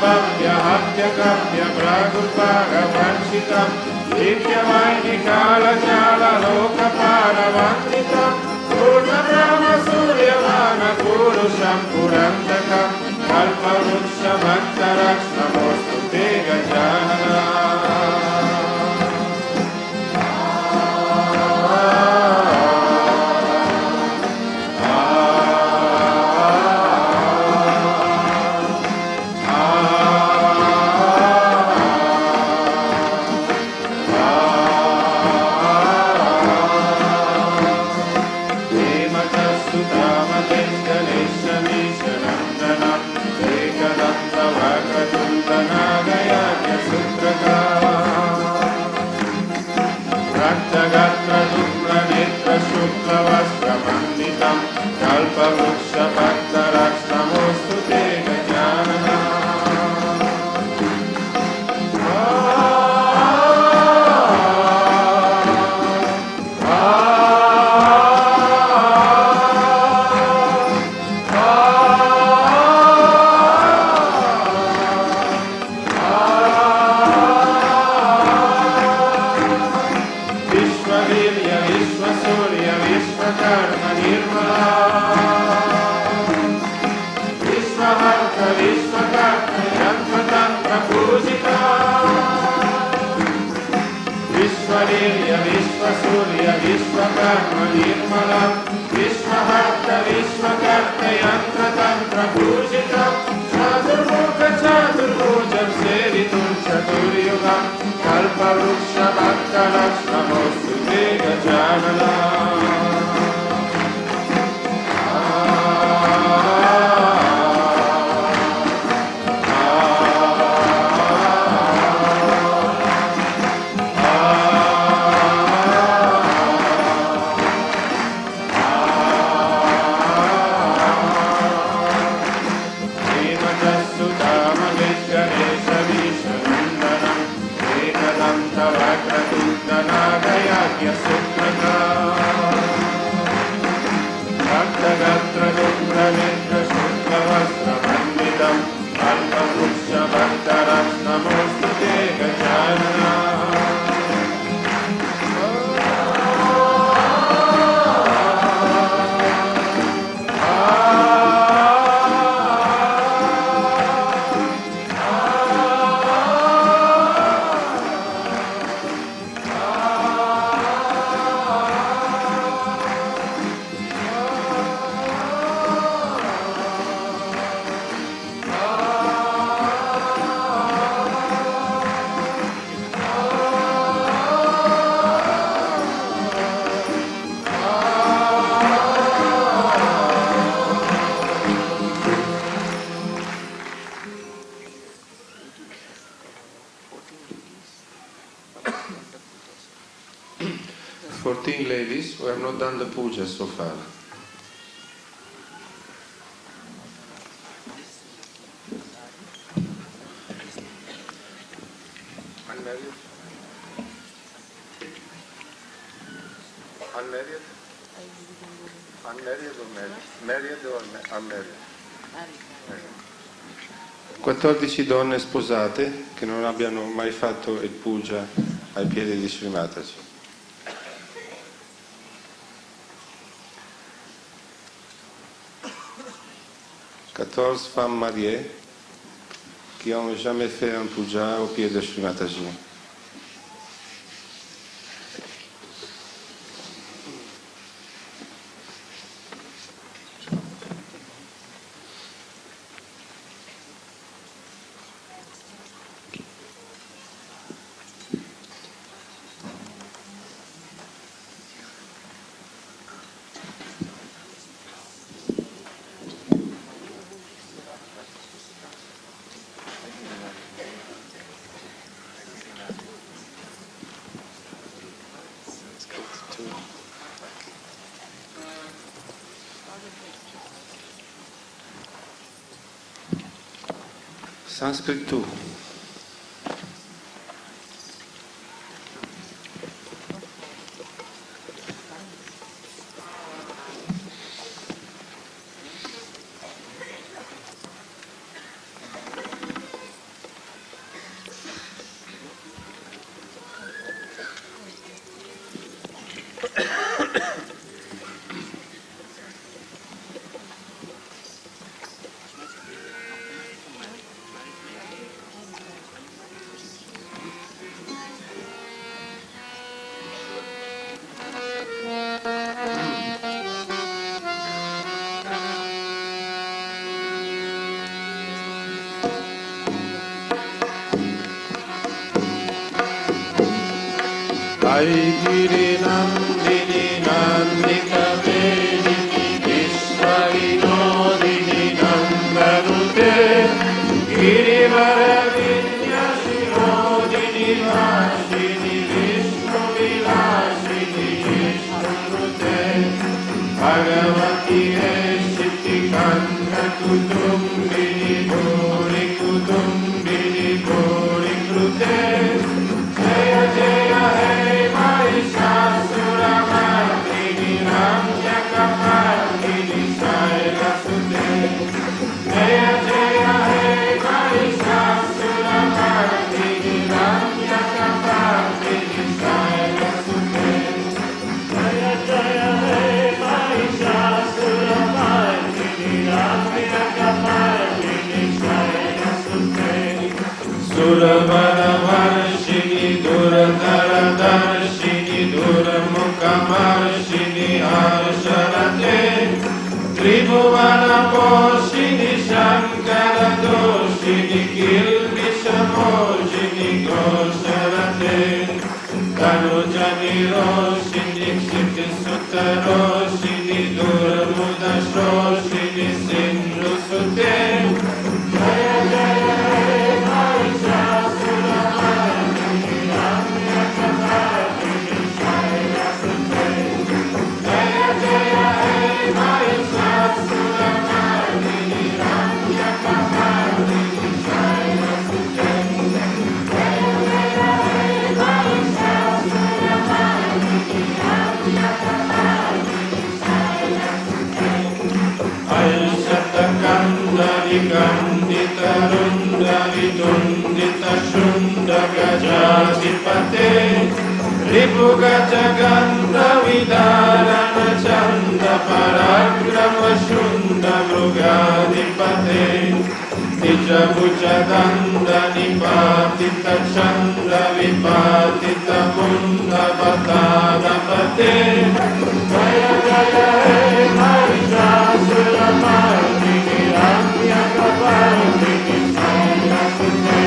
Bhavya Hatya Kapya Pragulpaga Vanchitam Nityamainikala Jala Lokapara Vanditam Purna Brahma Suryavana Purusham Purantakam Kalpa Vruksha Bhaktarax Namostu Te Gajanana Surya Vishwakarma Nirmala Vishwaharta Vishwakarta Yantra Tantra Pujitam Chaturmukha Chaturbhujam Seritum Chaturyugam Kalpa Vruksha Bhakta Lakshnamostu Te Gajanana Ladies who have not done the puja so far. Unmarried? Unmarried? Unmarried or married? Married or unmarried? 14 donne sposate che non abbiano mai fatto il puja ai piedi di Shri Mataji. 14 femmes mariées qui n'ont jamais fait un puja au pied de Shri Mataji. Sanskrit 2. Aigirinandini Nandita Vediki Vishwavinodini Nandanute Girivaravinya Shirodini Vashini Vishnu Vilashini Vishnurute Bhagavati Eshiti Kanta Kutumbini Bhuri Kutumbini Bhuri Krute Jaya Jaya Hey Mahishasura Mardini Ramyakapardini Shaila Sute Jaya Jaya Hey Mahishasura Mardini Ramyakapardini Shaila Sute Jaya Jaya Hey Mahishasura Mardini Ramyakapardini Shaila Sute Suravara Varshini Duradara Darshini Duramukhamarshini Arsharate Tribhuvana Poshini Shankara Doshini Kilvishamoshini Gosharate Tanujani Roshini Ksiti Sutta Roshini Duramuda Shoshini Sindhu Sute Jaya Jaya Hey Mahishasura Mardini Ramyakapardini Shaila Sute Jaya Jaya Hey Mahishasura Mardini Ramyakapardini Shaila Sute Jaya Jaya Hey Mahishasura Mardini Ramyakapardini Shaila Sute Aishatakandari Gandita Rundari Dundita Shunda Gajadipate Ripu Gajaganda Vidarana Chanda Paragrama Shunda Mrugadipate Nija Bujadanda Nipatita Chanda Vipatita Munda Vatadapate Jaya Jaya Hey Mahishasura Mardini Ramyakapardini Shaila Sute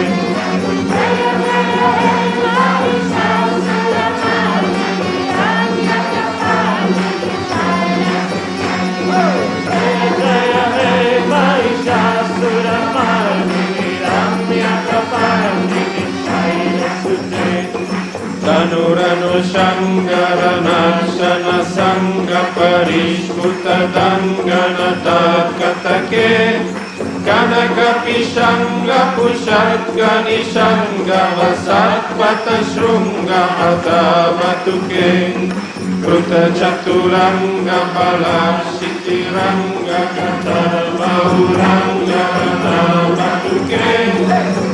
Jaya Jaya Hey Mahishasura Mardini Ramyakapardini Shaila Sute Jaya Jaya Hey Mahishasura Mardini Ramyakapardini Shaila Sute Tanuranu Shangaranashana Sangha Parishkuta Dangana Tatkatake Kanakapi Shanga Pushatgani Shanga Vasatpata Shrunga Atavatuke Kruta Chaturanga Balashikiranga Katavahuranga Atavatuke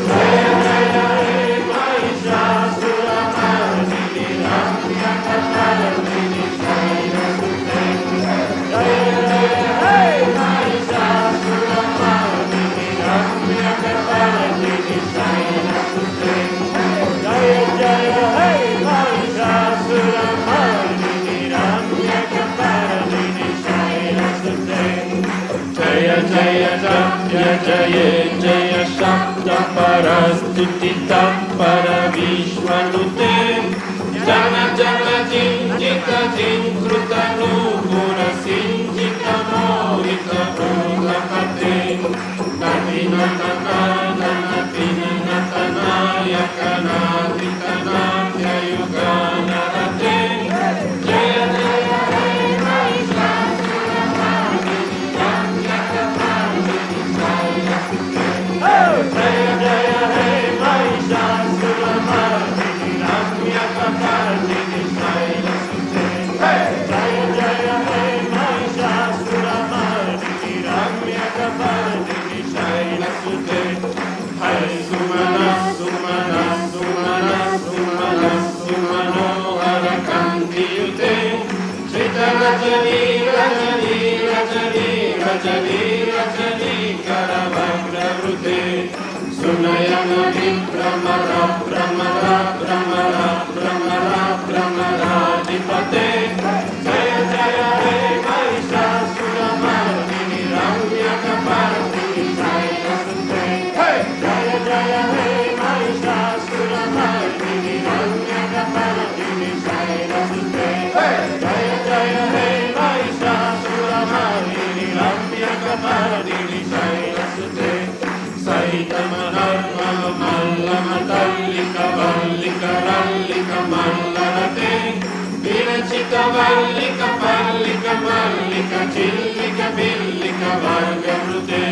Jaya Jaya Hey Mahishasura Mardini Ramyakapardini Shaila Sute Jaya Jaya Hey Mahishasura Mardini Ramyakapardini Shaila Sute Jaya Jaya Hey Mahishasura Mardini Ramyakapardini Shaila Sute Jaya Jaya Jaya Jaya Jaya Shabda Parastutita Paravishwanute Jana Jana Jinjita Jinkruta Nupura Sinjita Mohita Bhutapate Natina Natana Natina Natanaya Kanatitana Yayugana Rate Jaya Jaya Hey Mahishasura Mardini Ramyakapardini Shaila Sute Jaya Jaya Hey Mahishasura Mardini Ramyakapardini Shaila Sute Jaya Jaya Hey Mahishasura Mardini Ramyakapardini Shaila Sute Hai Sumana Sumana Sumana Sumana Sumano Harakanti Yute Chita Rajani Rajani Rajani Rajani Rajani Karavagra Vrute Sunayana Vipramara Pramara Pramara Pramara Pramara Dipate Jaya Jaya Hey Mahishasura Mardini Ramyakapardini Shaila Sute Jaya Jaya Hey Mahishasura Mardini Ramyakapardini Shaila Mardini Shailasute Saitama Narmala Mallama Tallika Vallika Rallika Mallarate Virachita Vallika Pallika Mallika Chillika Billika Vargavrute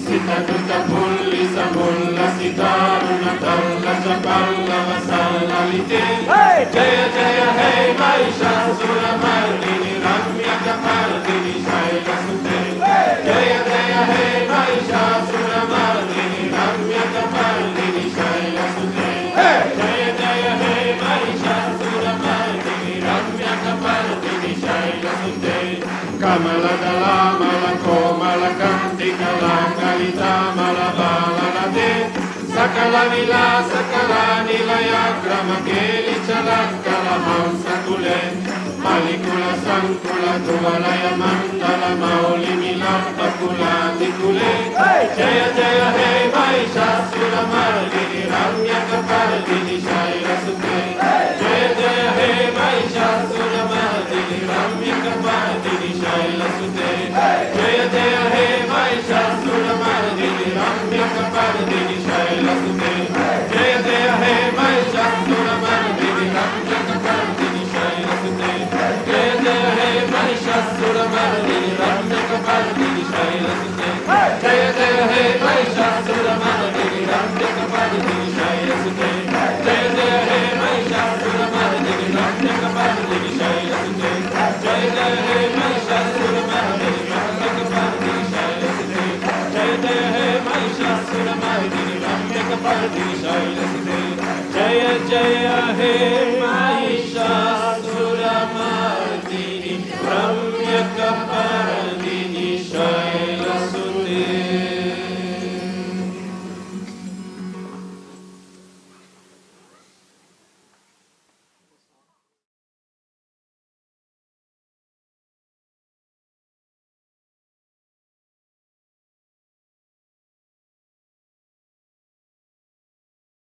Sita Kuta Pullisa Mulla Sitaruna Talla Chapallava Sallalite Jaya Jaya Hey Mahishasura Mardini Ramya Kapardini Shailasute Jaya Jaya Hey Mahishasura Mardini Ramya Kapardini Shailasute Jaya Jaya Hey Mahishasura Mardini Ramya Kapardini Shailasute Kamala Dalamala Komala Kantika Langalita Malabalalade Sakala Vila Sakala Nilaya Kramakeli Chalakala Hamsa Kule Malikula Sankula Tuvalaya Mandala Mauli Milata Kula Tikule Jaya Jaya Hey Mahishasura Mardini Ramya Kapardini Shailasute Jaya Jaya Hey Mahishasura Mardini Ramya Kapardini Shailasute Jaya Jaya Hey Mahishasura Mardini Ramya Kapardini Shailasute Jaya Jaya Hey Mahishasura Mardini Ramya Kapardini Shailasute Jaya Jaya Hey Mahishasura Mardini Ramya Kapardini Shailasute Jaya Jaya Hey Mahishasura Mardini Ramya Kapardini Shailasute Jaya Jaya Hey Mahishasura Mardini Ramya Kapardini Shailasute Jaya Jaya Hey Mahishasura Mardini Ramya Kapardini Shailasute Jaya Jaya Hey Mahishasura Mardini Ramya Kapardini Shailasute Jaya Jaya